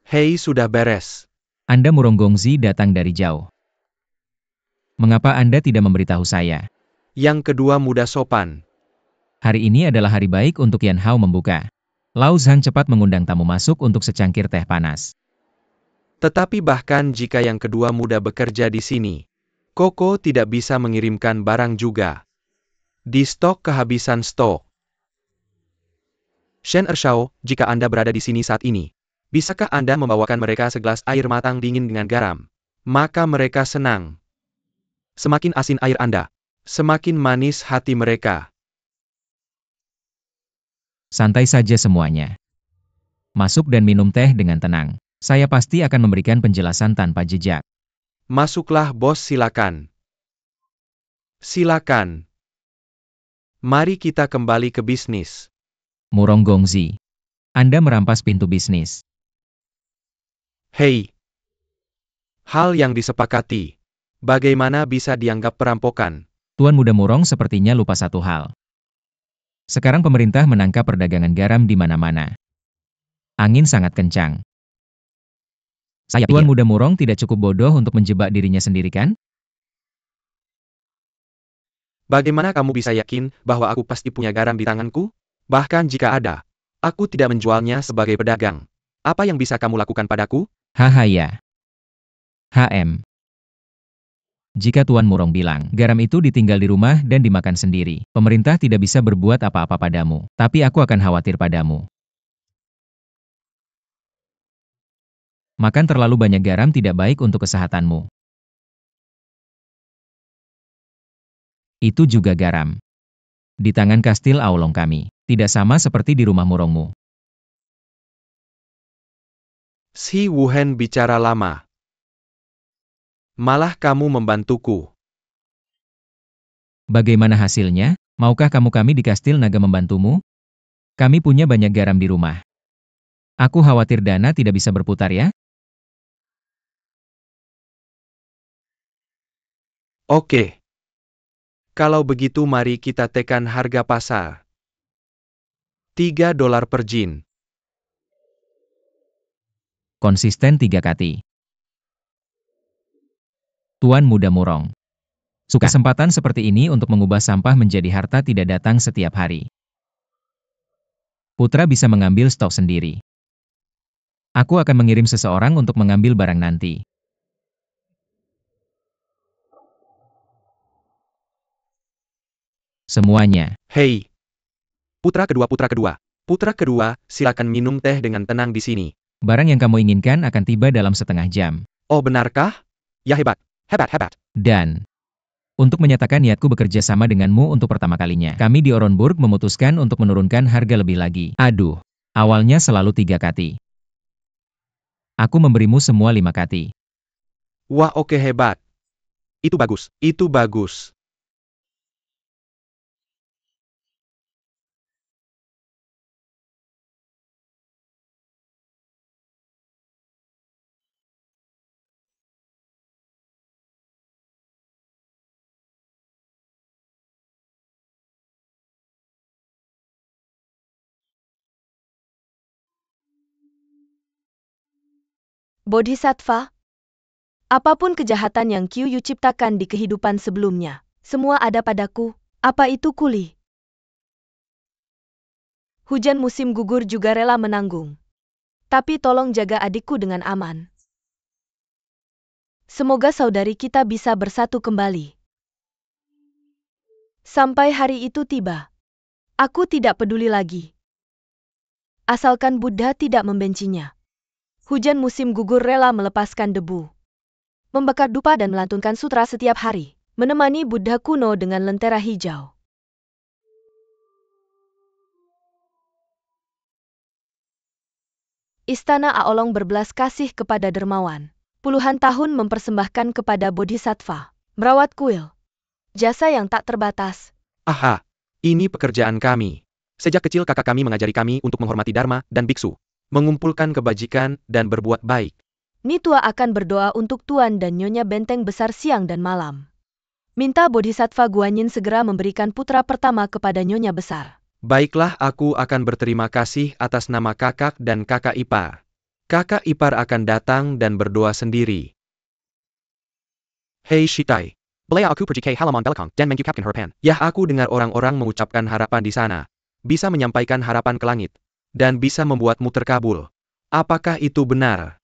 Hei, sudah beres.
Anda Murong Gongzi datang dari jauh. Mengapa Anda tidak memberitahu saya?
Yang kedua muda sopan.
Hari ini adalah hari baik untuk Yan Hao membuka. Lao Zhang cepat mengundang tamu masuk untuk secangkir teh panas.
Tetapi bahkan jika yang kedua muda bekerja di sini, Koko tidak bisa mengirimkan barang juga. Di stok kehabisan stok. Shen Ershao, jika Anda berada di sini saat ini, bisakah Anda membawakan mereka segelas air matang dingin dengan garam? Maka mereka senang. Semakin asin air Anda, semakin manis hati mereka.
Santai saja semuanya. Masuk dan minum teh dengan tenang. Saya pasti akan memberikan penjelasan tanpa jejak.
Masuklah bos, silakan. Silakan. Mari kita kembali ke bisnis.
Murong Gongzi. Anda merampas pintu bisnis.
Hei. Hal yang disepakati. Bagaimana bisa dianggap perampokan?
Tuan Muda Murong sepertinya lupa satu hal. Sekarang pemerintah menangkap perdagangan garam di mana-mana. Angin sangat kencang.
Saya
Tuan
pikir.
Muda Murong tidak cukup bodoh untuk menjebak dirinya sendiri kan?
Bagaimana kamu bisa yakin bahwa aku pasti punya garam di tanganku? Bahkan jika ada, aku tidak menjualnya sebagai pedagang. Apa yang bisa kamu lakukan padaku?
Haha ya. HM. Jika Tuan Murong bilang, garam itu ditinggal di rumah dan dimakan sendiri, pemerintah tidak bisa berbuat apa-apa padamu, tapi aku akan khawatir padamu. Makan terlalu banyak garam tidak baik untuk kesehatanmu. Itu juga garam. Di tangan kastil Aulong kami, tidak sama seperti di rumah Murongmu.
Si Wuhen bicara lama. Malah kamu membantuku.
Bagaimana hasilnya? Maukah kami di kastil naga membantumu? Kami punya banyak garam di rumah. Aku khawatir dana tidak bisa berputar ya?
Oke. Kalau begitu mari kita tekan harga pasar. $3 per jin.
Konsisten 3 kati. Tuan Muda Murong.
Suka.
Kesempatan seperti ini untuk mengubah sampah menjadi harta tidak datang setiap hari. Putra bisa mengambil stok sendiri. Aku akan mengirim seseorang untuk mengambil barang nanti. Semuanya.
Hei. Putra kedua, putra kedua. Putra kedua, silakan minum teh dengan tenang di sini.
Barang yang kamu inginkan akan tiba dalam setengah jam.
Oh benarkah? Ya hebat. Hebat, hebat.
Dan, untuk menyatakan niatku bekerja sama denganmu untuk pertama kalinya, kami di Oronburg memutuskan untuk menurunkan harga lebih lagi. Aduh, awalnya selalu 3 kati. Aku memberimu semua 5 kati.
Wah oke hebat. Itu bagus. Itu bagus.
Bodhisattva, apapun kejahatan yang Qiu ciptakan di kehidupan sebelumnya, semua ada padaku. Apa itu kuli? Hujan musim gugur juga rela menanggung. Tapi tolong jaga adikku dengan aman. Semoga saudari kita bisa bersatu kembali. Sampai hari itu tiba. Aku tidak peduli lagi. Asalkan Buddha tidak membencinya. Hujan musim gugur rela melepaskan debu. Membakar dupa dan melantunkan sutra setiap hari. Menemani Buddha kuno dengan lentera hijau. Istana Aolong berbelas kasih kepada dermawan. Puluhan tahun mempersembahkan kepada Bodhisattva. Merawat kuil. Jasa yang tak terbatas.
Aha. Ini pekerjaan kami. Sejak kecil kakak kami mengajari kami untuk menghormati Dharma dan biksu. Mengumpulkan kebajikan dan berbuat baik.
Nitua akan berdoa untuk Tuan dan Nyonya Benteng Besar siang dan malam. Minta Bodhisattva Guanyin segera memberikan putra pertama kepada Nyonya Besar.
Baiklah aku akan berterima kasih atas nama kakak dan kakak ipar. Kakak ipar akan datang dan berdoa sendiri. Hei Shitai.
Belaya aku pergi ke halaman belakang dan mengucapkan harapan.
Yah aku dengar orang-orang mengucapkan harapan di sana. Bisa menyampaikan harapan ke langit. Dan bisa membuatmu terkabul. Apakah itu benar?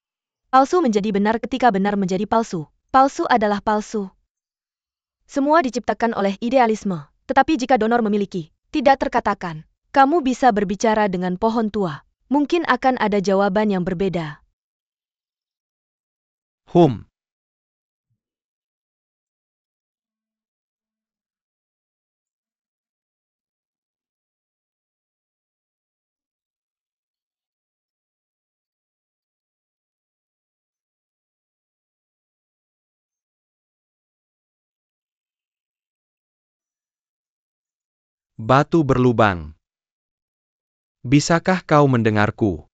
Palsu menjadi benar ketika benar menjadi palsu. Palsu adalah palsu. Semua diciptakan oleh idealisme. Tetapi jika donor memiliki, tidak terkatakan. Kamu bisa berbicara dengan pohon tua. Mungkin akan ada jawaban yang berbeda.
Batu berlubang. Bisakah kau mendengarku?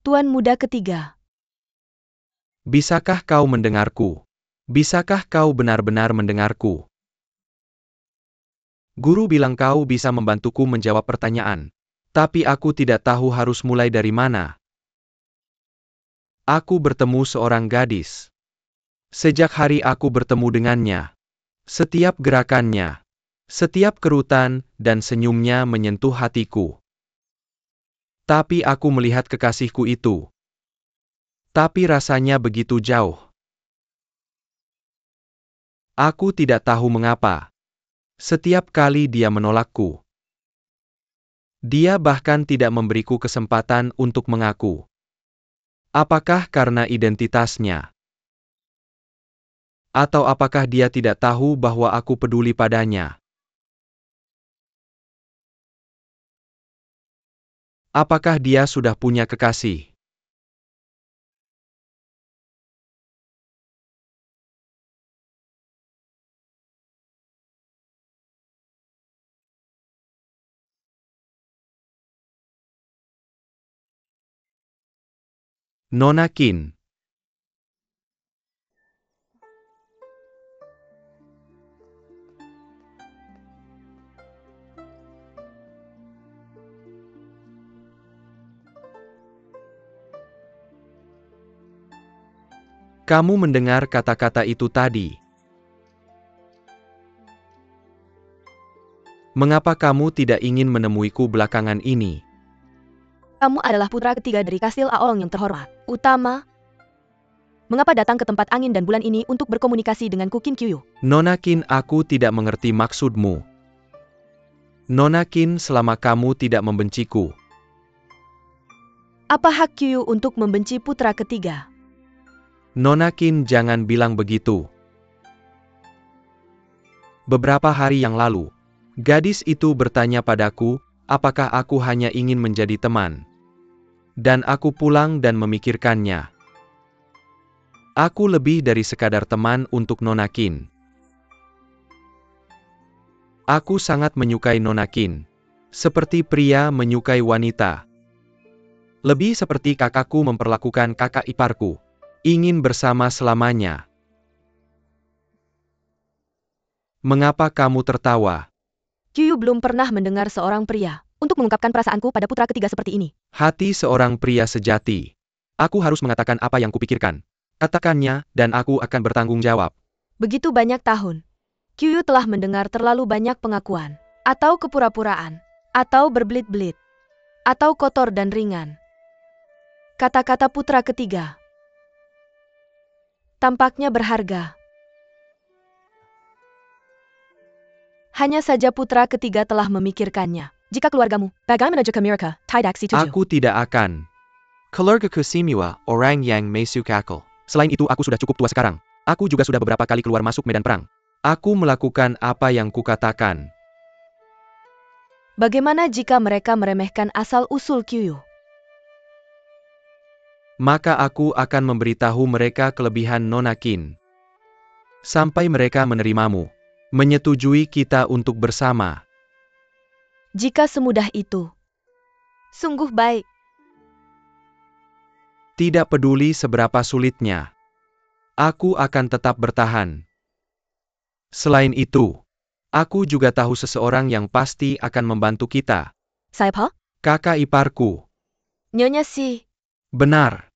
Tuan muda ketiga.
Bisakah kau mendengarku? Bisakah kau benar-benar mendengarku? Guru bilang kau bisa membantuku menjawab pertanyaan. Tapi aku tidak tahu harus mulai dari mana. Aku bertemu seorang gadis. Sejak hari aku bertemu dengannya, setiap gerakannya, setiap kerutan dan senyumnya menyentuh hatiku. Tapi aku melihat kekasihku itu. Tapi rasanya begitu jauh. Aku tidak tahu mengapa. Setiap kali dia menolakku. Dia bahkan tidak memberiku kesempatan untuk mengaku. Apakah karena identitasnya? Atau apakah dia tidak tahu bahwa aku peduli padanya? Apakah dia sudah punya kekasih? Nona Qin. Kamu mendengar kata-kata itu tadi. Mengapa kamu tidak ingin menemuiku belakangan ini?
Kamu adalah putra ketiga dari Kastil Aolong yang terhormat. Utama. Mengapa datang ke tempat angin dan bulan ini untuk berkomunikasi dengan Kukin Kyu?
Nona Qin, aku tidak mengerti maksudmu. Nona Qin, selama kamu tidak membenciku.
Apa hak Kyu untuk membenci putra ketiga?
Nona Qin, jangan bilang begitu. Beberapa hari yang lalu, gadis itu bertanya padaku, apakah aku hanya ingin menjadi teman. Dan aku pulang dan memikirkannya. Aku lebih dari sekadar teman untuk Nona Qin. Aku sangat menyukai Nona Qin. Seperti pria menyukai wanita. Lebih seperti kakakku memperlakukan kakak iparku. Ingin bersama selamanya. Mengapa kamu tertawa?
Kyu belum pernah mendengar seorang pria untuk mengungkapkan perasaanku pada putra ketiga seperti ini.
Hati seorang pria sejati. Aku harus mengatakan apa yang kupikirkan. Katakannya, dan aku akan bertanggung jawab.
Begitu banyak tahun. Kyu telah mendengar terlalu banyak pengakuan. Atau kepura-puraan. Atau berbelit-belit. Atau kotor dan ringan. Kata-kata putra ketiga. Tampaknya berharga. Hanya saja putra ketiga telah memikirkannya. Jika keluargamu, bagaimana jika mereka tidak setuju?
Aku tidak akan. Keluargaku semua orang yang masuk akal. Selain itu aku sudah cukup tua sekarang. Aku juga sudah beberapa kali keluar masuk medan perang. Aku melakukan apa yang kukatakan.
Bagaimana jika mereka meremehkan asal-usul Kyu?
Maka aku akan memberitahu mereka kelebihan Nona Qin. Sampai mereka menerimamu. Menyetujui kita untuk bersama.
Jika semudah itu. Sungguh baik.
Tidak peduli seberapa sulitnya. Aku akan tetap bertahan. Selain itu, aku juga tahu seseorang yang pasti akan membantu kita.
Siapa?
Kakak iparku.
Nyonya Si.
Benar.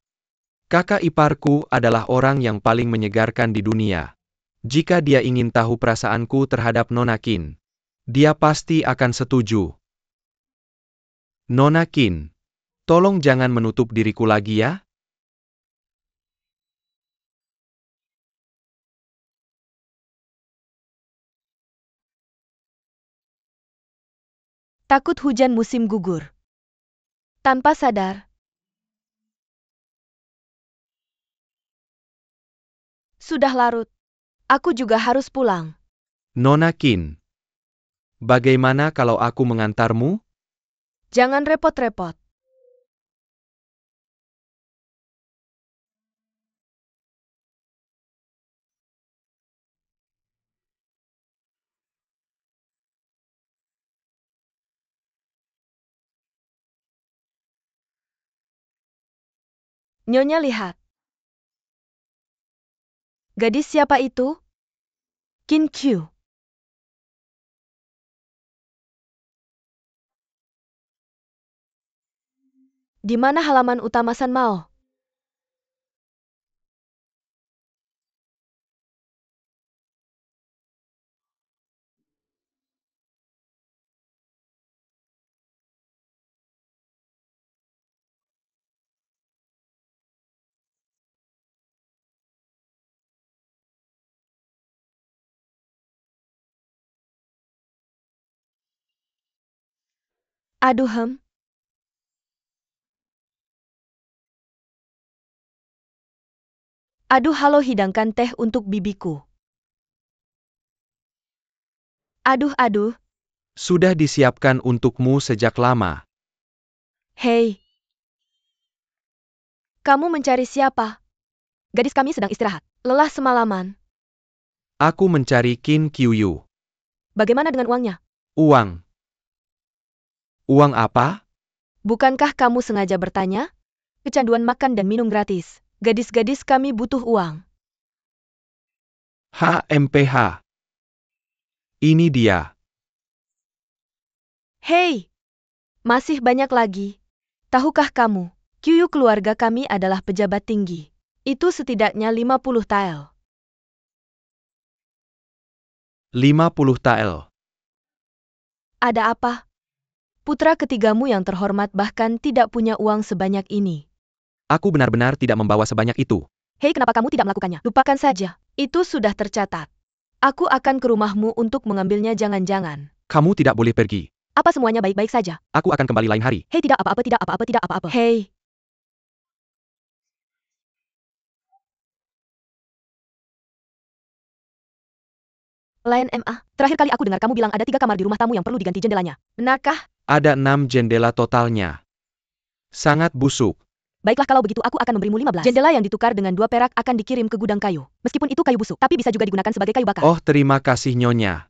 Kakak iparku adalah orang yang paling menyegarkan di dunia. Jika dia ingin tahu perasaanku terhadap Nona Qin, dia pasti akan setuju. Nona Qin, tolong jangan menutup diriku lagi ya.
Takut hujan musim gugur. Tanpa sadar. Sudah larut. Aku juga harus pulang.
Nona Qin, bagaimana kalau aku mengantarmu?
Jangan repot-repot. Nyonya lihat. Gadis siapa itu? Qin Qiu. Di mana halaman utama San Mao? Aduh Aduh halo hidangkan teh untuk bibiku. Aduh.
Sudah disiapkan untukmu sejak lama.
Hei. Kamu mencari siapa? Gadis kami sedang istirahat. Lelah semalaman.
Aku mencari Qin Qiu.
Bagaimana dengan uangnya?
Uang. Uang apa?
Bukankah kamu sengaja bertanya? Kecanduan makan dan minum gratis. Gadis-gadis kami butuh uang.
HMPH. Ini dia.
Hei! Masih banyak lagi. Tahukah kamu, Qiu keluarga kami adalah pejabat tinggi. Itu setidaknya 50 tael.
50 tael.
Ada apa? Putra ketigamu yang terhormat bahkan tidak punya uang sebanyak ini.
Aku benar-benar tidak membawa sebanyak itu.
Hei, kenapa kamu tidak melakukannya? Lupakan saja. Itu sudah tercatat. Aku akan ke rumahmu untuk mengambilnya jangan-jangan.
Kamu tidak boleh pergi.
Apa semuanya baik-baik saja?
Aku akan kembali lain hari.
Hei, tidak apa-apa, tidak apa-apa, tidak apa-apa. Hei. Lain MA, terakhir kali aku dengar kamu bilang ada 3 kamar di rumah tamu yang perlu diganti jendelanya. Benarkah?
Ada 6 jendela totalnya. Sangat busuk.
Baiklah kalau begitu aku akan memberimu 15. Jendela yang ditukar dengan 2 perak akan dikirim ke gudang kayu. Meskipun itu kayu busuk, tapi bisa juga digunakan sebagai kayu bakar.
Oh, terima kasih Nyonya.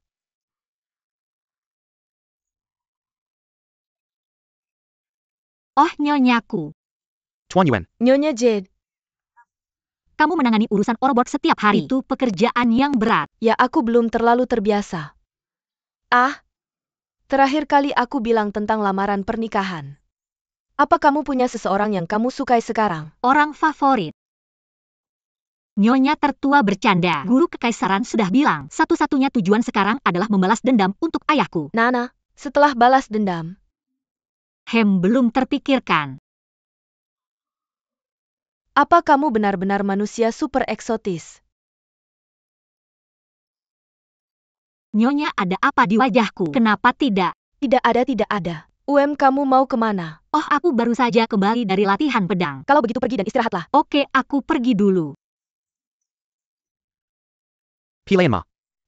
Oh nyonyaku,
Tuan Yuan.
Nyonya Jade,
kamu menangani urusan Orobot setiap hari. Itu pekerjaan yang berat.
ya aku belum terlalu terbiasa. Ah, terakhir kali aku bilang tentang lamaran pernikahan. Apa kamu punya seseorang yang kamu sukai sekarang?
Orang favorit. Nyonya tertua bercanda. Guru kekaisaran sudah bilang, satu-satunya tujuan sekarang adalah membalas dendam untuk ayahku.
Nana, setelah balas dendam.
Belum terpikirkan.
Apa kamu benar-benar manusia super eksotis?
Nyonya ada apa di wajahku? Kenapa tidak?
Tidak ada. Kamu mau kemana?
Oh aku baru saja kembali dari latihan pedang.
Kalau begitu pergi dan istirahatlah.
Oke aku pergi dulu.
Pilihan Ma.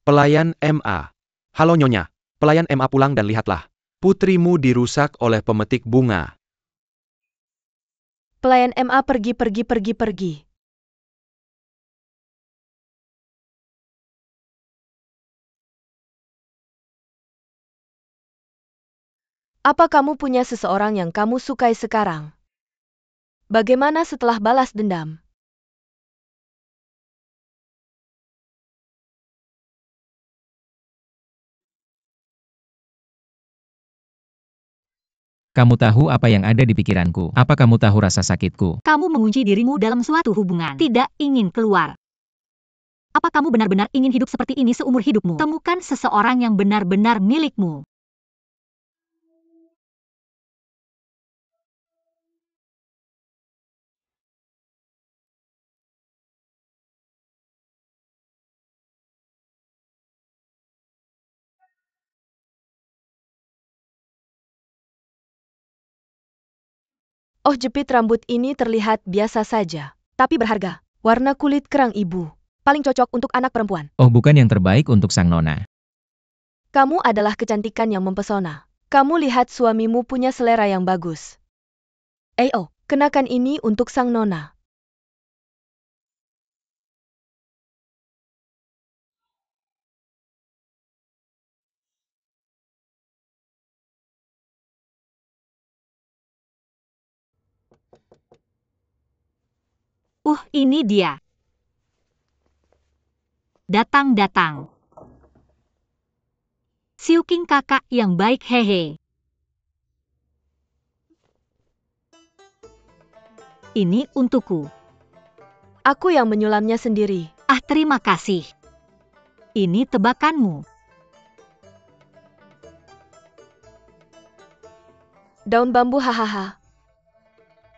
Pelayan MA. Halo Nyonya. Pelayan MA pulang dan lihatlah. Putrimu dirusak oleh pemetik bunga.
Pelayan MA pergi. Apa kamu punya seseorang yang kamu sukai sekarang? Bagaimana setelah balas dendam?
Kamu tahu apa yang ada di pikiranku? Apa kamu tahu rasa sakitku?
Kamu mengunci dirimu dalam suatu hubungan. Tidak ingin keluar. Apa kamu benar-benar ingin hidup seperti ini seumur hidupmu? Temukan seseorang yang benar-benar milikmu.
Oh, jepit rambut ini terlihat biasa saja, tapi berharga. Warna kulit kerang ibu. Paling cocok untuk anak perempuan.
Oh, bukan yang terbaik untuk sang nona.
Kamu adalah kecantikan yang mempesona. Kamu lihat suamimu punya selera yang bagus. Kenakan ini untuk sang nona.
ini dia. Datang. Siu King kakak yang baik, hehe. Ini untukku.
Aku yang menyulamnya sendiri.
Ah, terima kasih. Ini tebakanmu.
Daun bambu, hahaha.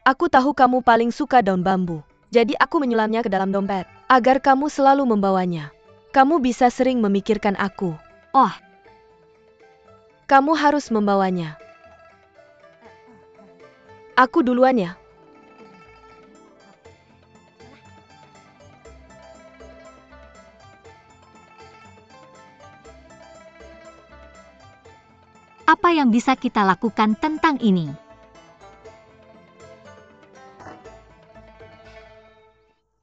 Aku tahu kamu paling suka daun bambu. Jadi aku menyulamnya ke dalam dompet, agar kamu selalu membawanya. Kamu bisa sering memikirkan aku.
Oh,
Kamu harus membawanya. Aku duluan ya.
apa yang bisa kita lakukan tentang ini?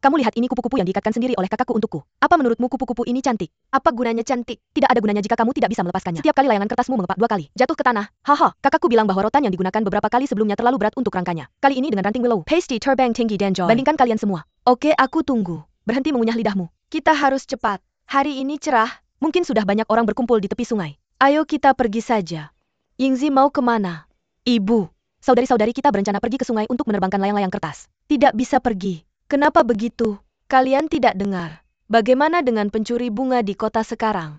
Kamu lihat ini kupu-kupu yang diikatkan sendiri oleh kakakku untukku. Apa menurutmu kupu-kupu ini cantik? Apa gunanya cantik? Tidak ada gunanya jika kamu tidak bisa melepaskannya. Setiap kali layangan kertasmu mengepak 2 kali, jatuh ke tanah. Haha, kakakku bilang bahwa rotan yang digunakan beberapa kali sebelumnya terlalu berat untuk rangkanya. Kali ini dengan ranting willow, pasty, terbang tinggi dan joy. Bandingkan kalian semua. Oke, aku tunggu. Berhenti mengunyah lidahmu. Kita harus cepat. Hari ini cerah, mungkin sudah banyak orang berkumpul di tepi sungai. Ayo kita pergi saja. Yingzi mau kemana? Ibu, saudari-saudari kita berencana pergi ke sungai untuk menerbangkan layang-layang kertas. Tidak bisa pergi. Kenapa begitu? Kalian tidak dengar. Bagaimana dengan pencuri bunga di kota sekarang?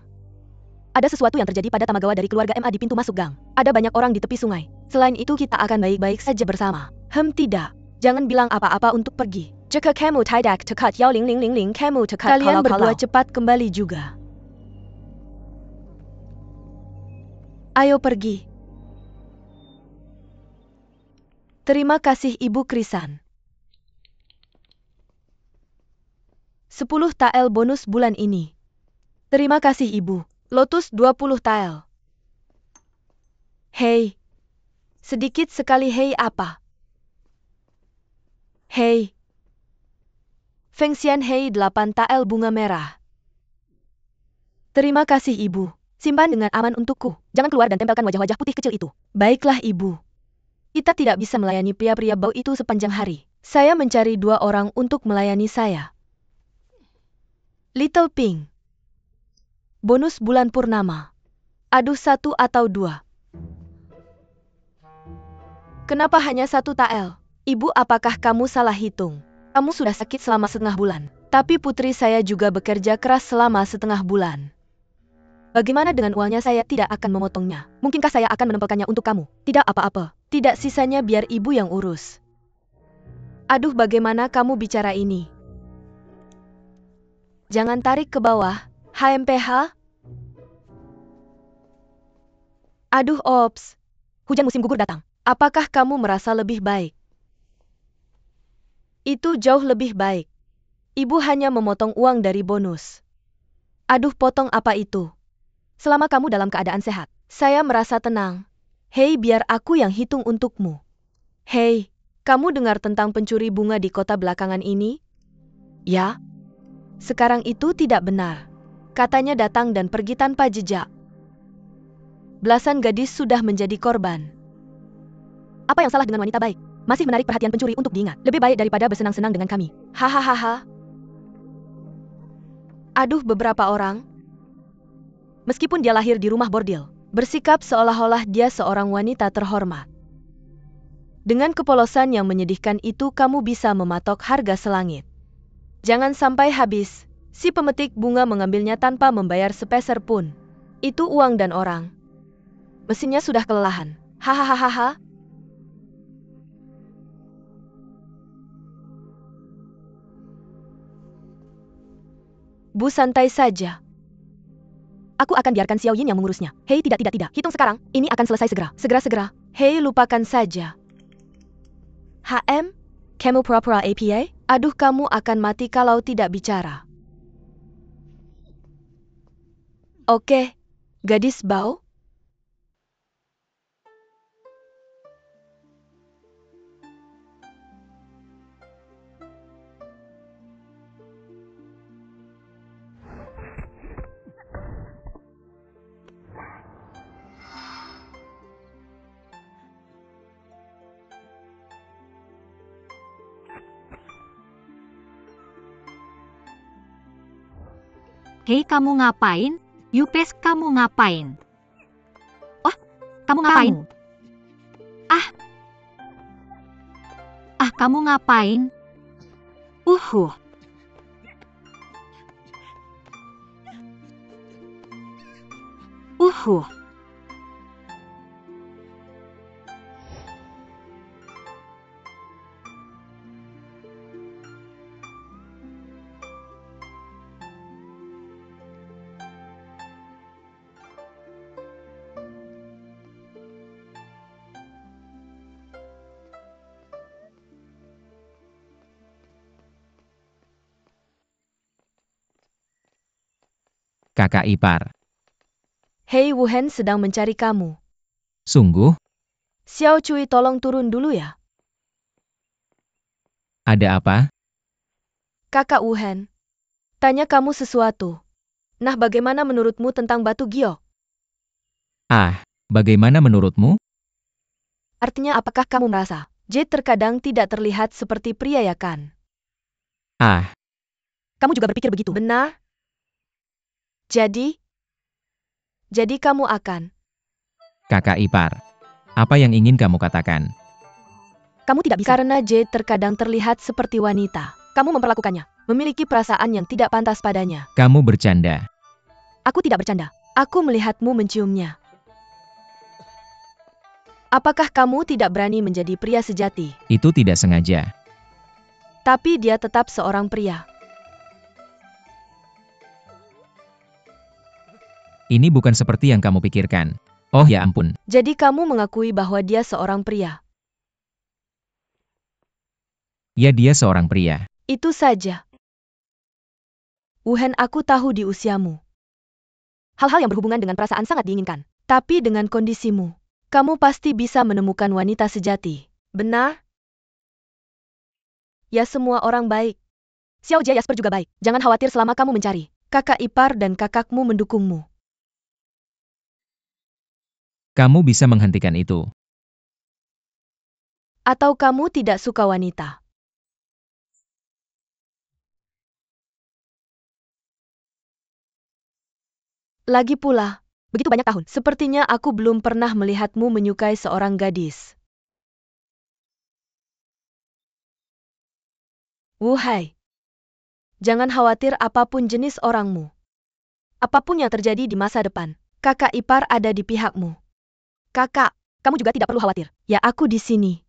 Ada sesuatu yang terjadi pada Tamagawa dari keluarga MA di pintu masuk gang. Ada banyak orang di tepi sungai. Selain itu kita akan baik-baik saja bersama. Tidak. Jangan bilang apa-apa untuk pergi. Jika kamu tidak dekat 1000, kamu dekat. Kalian berdua cepat kembali juga. Ayo pergi. Terima kasih Ibu Krisan. 10 tael bonus bulan ini. Terima kasih Ibu. Lotus 20 tael. Hei. Sedikit sekali hei apa? Hei. Fengxian hei 8 tael bunga merah. Terima kasih Ibu. Simpan dengan aman untukku. Jangan keluar dan tempelkan wajah-wajah putih kecil itu. Baiklah Ibu. Kita tidak bisa melayani pria-pria bau itu sepanjang hari. Saya mencari 2 orang untuk melayani saya. Little Pink. Bonus bulan purnama. Aduh 1 atau 2. Kenapa hanya 1 tael? Ibu, apakah kamu salah hitung? Kamu sudah sakit selama setengah bulan. Tapi putri saya juga bekerja keras selama setengah bulan. Bagaimana dengan uangnya? Saya tidak akan memotongnya. Mungkinkah saya akan menempelkannya untuk kamu? Tidak apa-apa. Tidak, sisanya biar ibu yang urus. Aduh, bagaimana kamu bicara ini? Jangan tarik ke bawah. HMPH? Aduh, ops. Hujan musim gugur datang. Apakah kamu merasa lebih baik? Itu jauh lebih baik. Ibu hanya memotong uang dari bonus. Aduh, potong apa itu? Selama kamu dalam keadaan sehat, saya merasa tenang. Hei, biar aku yang hitung untukmu. Hei, kamu dengar tentang pencuri bunga di kota belakangan ini? Ya? Sekarang itu tidak benar. Katanya datang dan pergi tanpa jejak. Belasan gadis sudah menjadi korban. Apa yang salah dengan wanita baik? Masih menarik perhatian pencuri untuk diingat. Lebih baik daripada bersenang-senang dengan kami. Hahaha. Aduh, beberapa orang. Meskipun dia lahir di rumah bordil, bersikap seolah-olah dia seorang wanita terhormat. Dengan kepolosan yang menyedihkan itu kamu bisa mematok harga selangit. Jangan sampai habis. Si pemetik bunga mengambilnya tanpa membayar sepeser pun. Itu uang dan orang. Mesinnya sudah kelelahan. Hahaha. Bu, santai saja. Aku akan biarkan Xiao Yin yang mengurusnya. Hei, tidak. Hitung sekarang. Ini akan selesai segera. Segera. Hei, lupakan saja. HM? Kamu pura-pura APA? Aduh, kamu akan mati kalau tidak bicara. Oke, gadis bau.
Hei, kamu ngapain? Yupes, kamu ngapain? Wah, kamu ngapain? Kamu ngapain? Uhuh. Uhuh.
Kakak ipar.
Hei, Wuhan sedang mencari kamu.
Sungguh?
Xiao Cui, tolong turun dulu ya.
Ada apa?
Kakak Wuhan. Tanya kamu sesuatu. Nah, bagaimana menurutmu tentang batu giok?
Bagaimana menurutmu?
Artinya apakah kamu merasa Jade terkadang tidak terlihat seperti pria, ya kan? Kamu juga berpikir begitu, benar? Jadi kamu akan.
Kakak ipar. Apa yang ingin kamu katakan?
Kamu tidak bisa. Karena Jade terkadang terlihat seperti wanita. Kamu memperlakukannya, memiliki perasaan yang tidak pantas padanya.
Kamu bercanda.
Aku tidak bercanda. Aku melihatmu menciumnya. Apakah kamu tidak berani menjadi pria sejati?
Itu tidak sengaja.
Tapi dia tetap seorang pria.
Ini bukan seperti yang kamu pikirkan. Oh ya ampun.
Jadi kamu mengakui bahwa dia seorang pria.
Ya, dia seorang pria.
Itu saja. Wuhan, aku tahu di usiamu. Hal-hal yang berhubungan dengan perasaan sangat diinginkan. Tapi dengan kondisimu, kamu pasti bisa menemukan wanita sejati. Benar? Ya, semua orang baik. Xiao Jia Jasper juga baik. Jangan khawatir selama kamu mencari. Kakak ipar dan kakakmu mendukungmu.
Kamu bisa menghentikan itu.
Atau kamu tidak suka wanita? Lagi pula, begitu banyak tahun. Sepertinya aku belum pernah melihatmu menyukai seorang gadis. Wuhai. Jangan khawatir apapun jenis orangmu. Apapun yang terjadi di masa depan, kakak ipar ada di pihakmu. Kakak, kamu juga tidak perlu khawatir. Ya, aku di sini.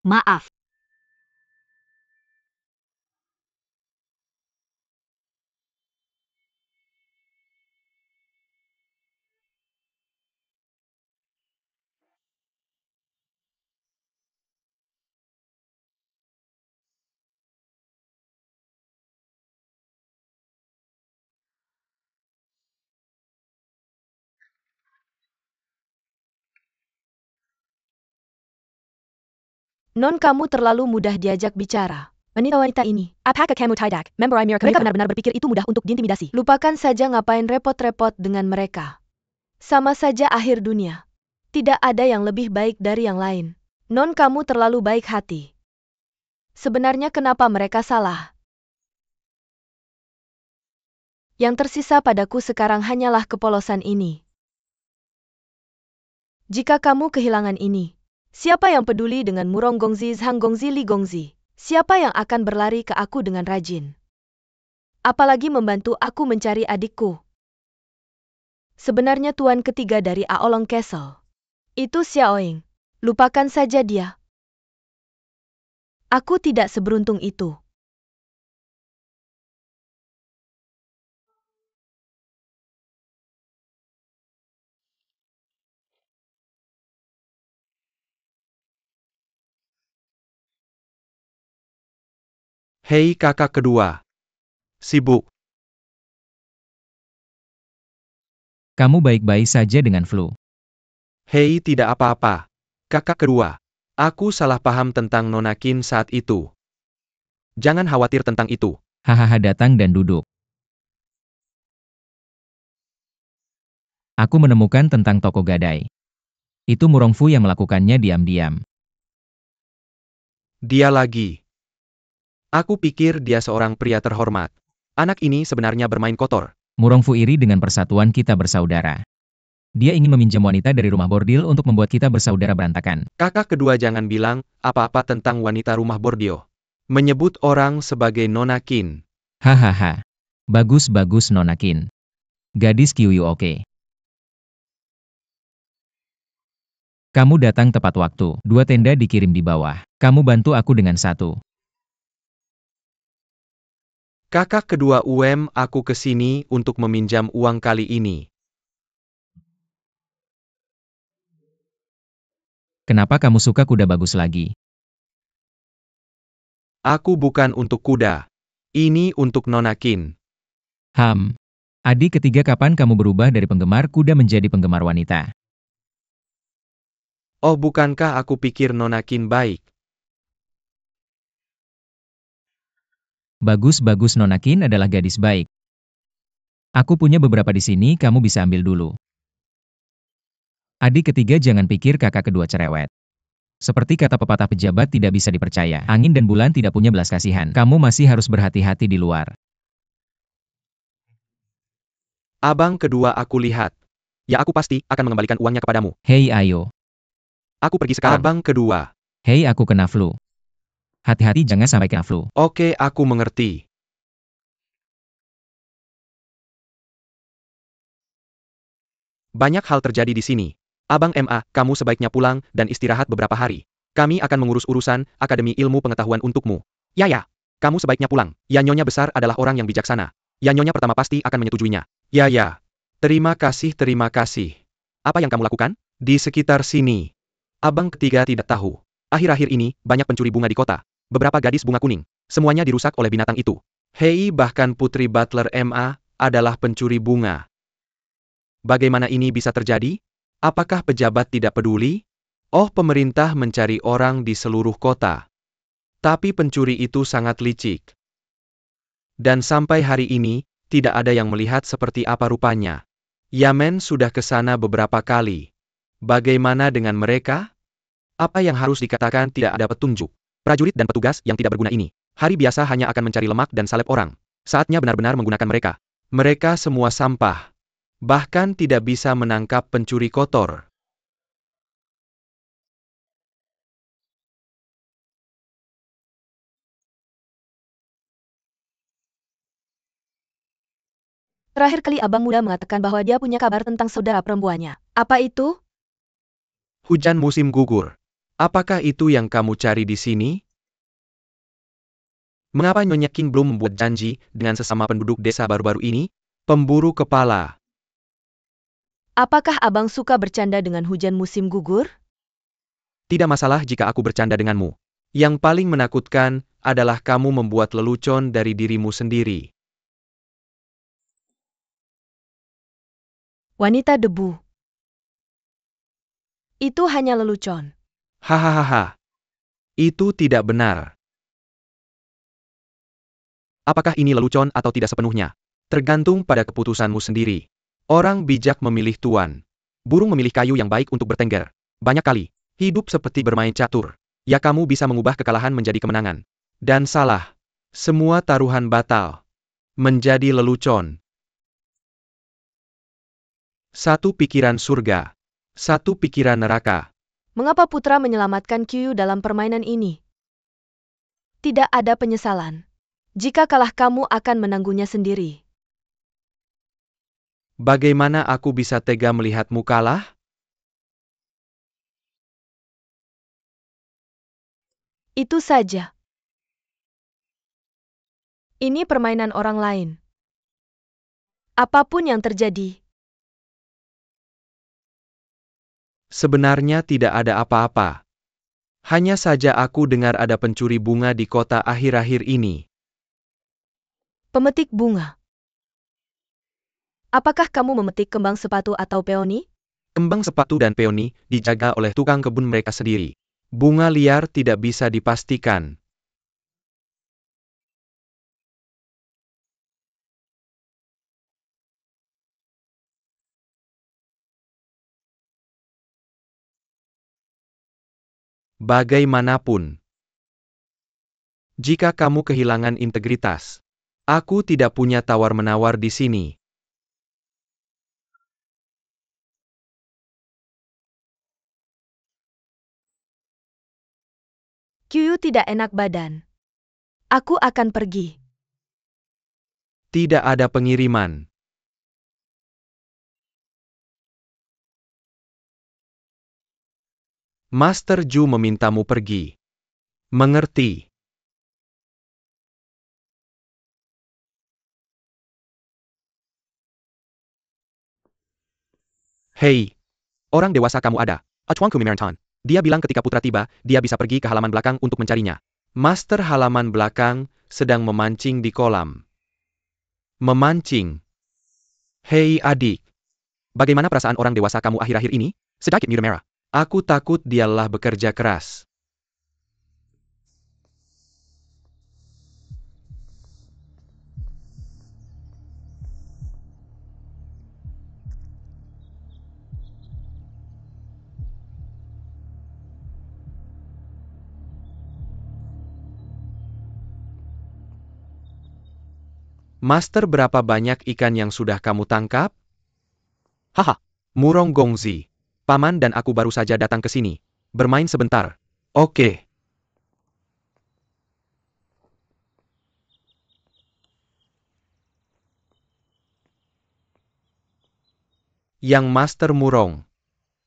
Maaf.
Non, kamu terlalu mudah diajak bicara. Wanita-wanita ini, apakah kamu tidak? Mereka benar-benar berpikir itu mudah untuk diintimidasi. Lupakan saja, ngapain repot-repot dengan mereka. Sama saja akhir dunia. Tidak ada yang lebih baik dari yang lain. Non, kamu terlalu baik hati. Sebenarnya kenapa mereka salah? Yang tersisa padaku sekarang hanyalah kepolosan ini. Jika kamu kehilangan ini, siapa yang peduli dengan Murong Gongzi, Zhang Gongzi, Li Gongzi? Siapa yang akan berlari ke aku dengan rajin? Apalagi membantu aku mencari adikku. Sebenarnya tuan ketiga dari Aolong Castle. Itu Xiaoying. Lupakan saja dia. Aku tidak seberuntung itu.
Hei kakak kedua. Sibuk.
Kamu baik-baik saja dengan flu.
Hei tidak apa-apa. Kakak kedua. Aku salah paham tentang Nona Qin saat itu. Jangan khawatir tentang itu.
Hahaha, datang dan duduk. Aku menemukan tentang toko gadai. Itu Murongfu yang melakukannya diam-diam.
Dia lagi. Aku pikir dia seorang pria terhormat. Anak ini sebenarnya bermain kotor.
Murongfu iri dengan persatuan kita bersaudara. Dia ingin meminjam wanita dari rumah bordil untuk membuat kita bersaudara berantakan.
Kakak kedua jangan bilang apa-apa tentang wanita rumah bordio. Menyebut orang sebagai Nona Qin.
Hahaha. Bagus-bagus Nona Qin. Gadis Kyuyu oke. Kamu datang tepat waktu. 2 tenda dikirim di bawah. Kamu bantu aku dengan 1.
Kakak kedua aku ke sini untuk meminjam uang kali ini.
Kenapa kamu suka kuda bagus lagi?
Aku bukan untuk kuda. Ini untuk Nona Qin.
Adik ketiga, kapan kamu berubah dari penggemar kuda menjadi penggemar wanita?
Oh bukankah aku pikir Nona Qin baik?
Bagus-bagus, Nona Qin adalah gadis baik. Aku punya beberapa di sini, kamu bisa ambil dulu. Adik ketiga, jangan pikir kakak kedua cerewet. Seperti kata pepatah, pejabat tidak bisa dipercaya. Angin dan bulan tidak punya belas kasihan. Kamu masih harus berhati-hati di luar.
Abang kedua aku lihat. Ya aku pasti akan mengembalikan uangnya kepadamu.
Hei ayo.
Aku pergi sekarang. Abang kedua.
Hei, aku kena flu. Hati-hati jangan sampai kena flu.
Oke, aku mengerti. Banyak hal terjadi di sini. Abang MA, kamu sebaiknya pulang dan istirahat beberapa hari. Kami akan mengurus urusan Akademi Ilmu Pengetahuan untukmu. Ya, kamu sebaiknya pulang. Ya, Nyonya besar adalah orang yang bijaksana. Ya, Nyonya pertama pasti akan menyetujuinya. Ya. Terima kasih. Apa yang kamu lakukan? Di sekitar sini. Abang ketiga tidak tahu. Akhir-akhir ini, banyak pencuri bunga di kota. Beberapa gadis bunga kuning. Semuanya dirusak oleh binatang itu. Hei, bahkan Putri Butler MA adalah pencuri bunga. Bagaimana ini bisa terjadi? Apakah pejabat tidak peduli? Oh, pemerintah mencari orang di seluruh kota. Tapi pencuri itu sangat licik. Dan sampai hari ini, tidak ada yang melihat seperti apa rupanya. Yamen sudah ke sana beberapa kali. Bagaimana dengan mereka? Apa yang harus dikatakan tidak ada petunjuk? Prajurit dan petugas yang tidak berguna ini. Hari biasa hanya akan mencari lemak dan salep orang. Saatnya benar-benar menggunakan mereka. Mereka semua sampah. Bahkan tidak bisa menangkap pencuri kotor.
Terakhir kali abang muda mengatakan bahwa dia punya kabar tentang saudara perempuannya. Apa itu?
Hujan musim gugur. Apakah itu yang kamu cari di sini? Mengapa Nyonya Qin belum membuat janji dengan sesama penduduk desa baru-baru ini? Pemburu kepala.
Apakah abang suka bercanda dengan hujan musim gugur?
Tidak masalah jika aku bercanda denganmu. Yang paling menakutkan adalah kamu membuat lelucon dari dirimu sendiri.
Wanita debu. Itu hanya lelucon.
Hahaha. Itu tidak benar. Apakah ini lelucon atau tidak sepenuhnya? Tergantung pada keputusanmu sendiri. Orang bijak memilih tuan. Burung memilih kayu yang baik untuk bertengger. Banyak kali, hidup seperti bermain catur. Ya kamu bisa mengubah kekalahan menjadi kemenangan. Dan salah. Semua taruhan batal. Menjadi lelucon. Satu pikiran surga. Satu pikiran neraka.
Mengapa putra menyelamatkan Kyu dalam permainan ini? Tidak ada penyesalan. Jika kalah kamu akan menanggungnya sendiri.
Bagaimana aku bisa tega melihatmu kalah?
Itu saja. Ini permainan orang lain. Apapun yang terjadi.
Sebenarnya tidak ada apa-apa. Hanya saja aku dengar ada pencuri bunga di kota akhir-akhir ini.
Pemetik bunga. Apakah kamu memetik kembang sepatu atau peoni?
Kembang sepatu dan peoni dijaga oleh tukang kebun mereka sendiri. Bunga liar tidak bisa dipastikan. Bagaimanapun, jika kamu kehilangan integritas, aku tidak punya tawar-menawar di sini.
Kyu tidak enak badan. Aku akan pergi.
Tidak ada pengiriman. Master Ju memintamu pergi. Mengerti. Hei, orang dewasa kamu ada.
Achuangku Mimerantan.
Dia bilang ketika putra tiba, dia bisa pergi ke halaman belakang untuk mencarinya. Master halaman belakang sedang memancing di kolam. Memancing. Hei adik.
Bagaimana perasaan orang dewasa kamu akhir-akhir ini? Sedikit merah.
Aku takut dia lelah bekerja keras. Master, berapa banyak ikan yang sudah kamu tangkap?
Haha.
Murong Gongzi. Paman dan aku baru saja datang ke sini. Bermain sebentar. Oke. Yang Master Murong.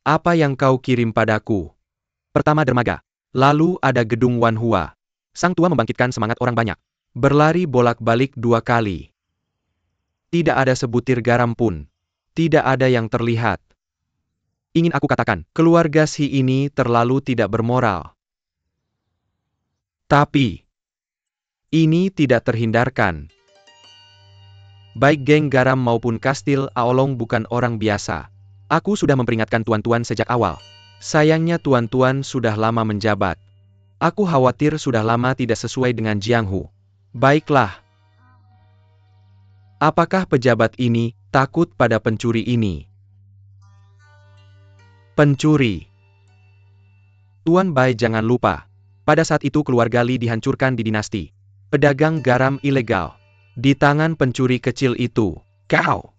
Apa yang kau kirim padaku?
Pertama dermaga.
Lalu ada gedung Wanhua.
Sang tua membangkitkan semangat orang banyak.
Berlari bolak-balik 2 kali. Tidak ada sebutir garam pun. Tidak ada yang terlihat.
Ingin aku katakan,
Keluarga si ini terlalu tidak bermoral. Tapi, ini tidak terhindarkan. Baik geng garam maupun kastil Aolong bukan orang biasa.
aku sudah memperingatkan tuan-tuan sejak awal.
Sayangnya tuan-tuan sudah lama menjabat. Aku khawatir sudah lama tidak sesuai dengan Jianghu. Baiklah. Apakah pejabat ini takut pada pencuri ini? Pencuri. Tuan Bai, jangan lupa. Pada saat itu keluarga Li dihancurkan di dinasti pedagang garam ilegal. Di tangan pencuri kecil itu. Kau.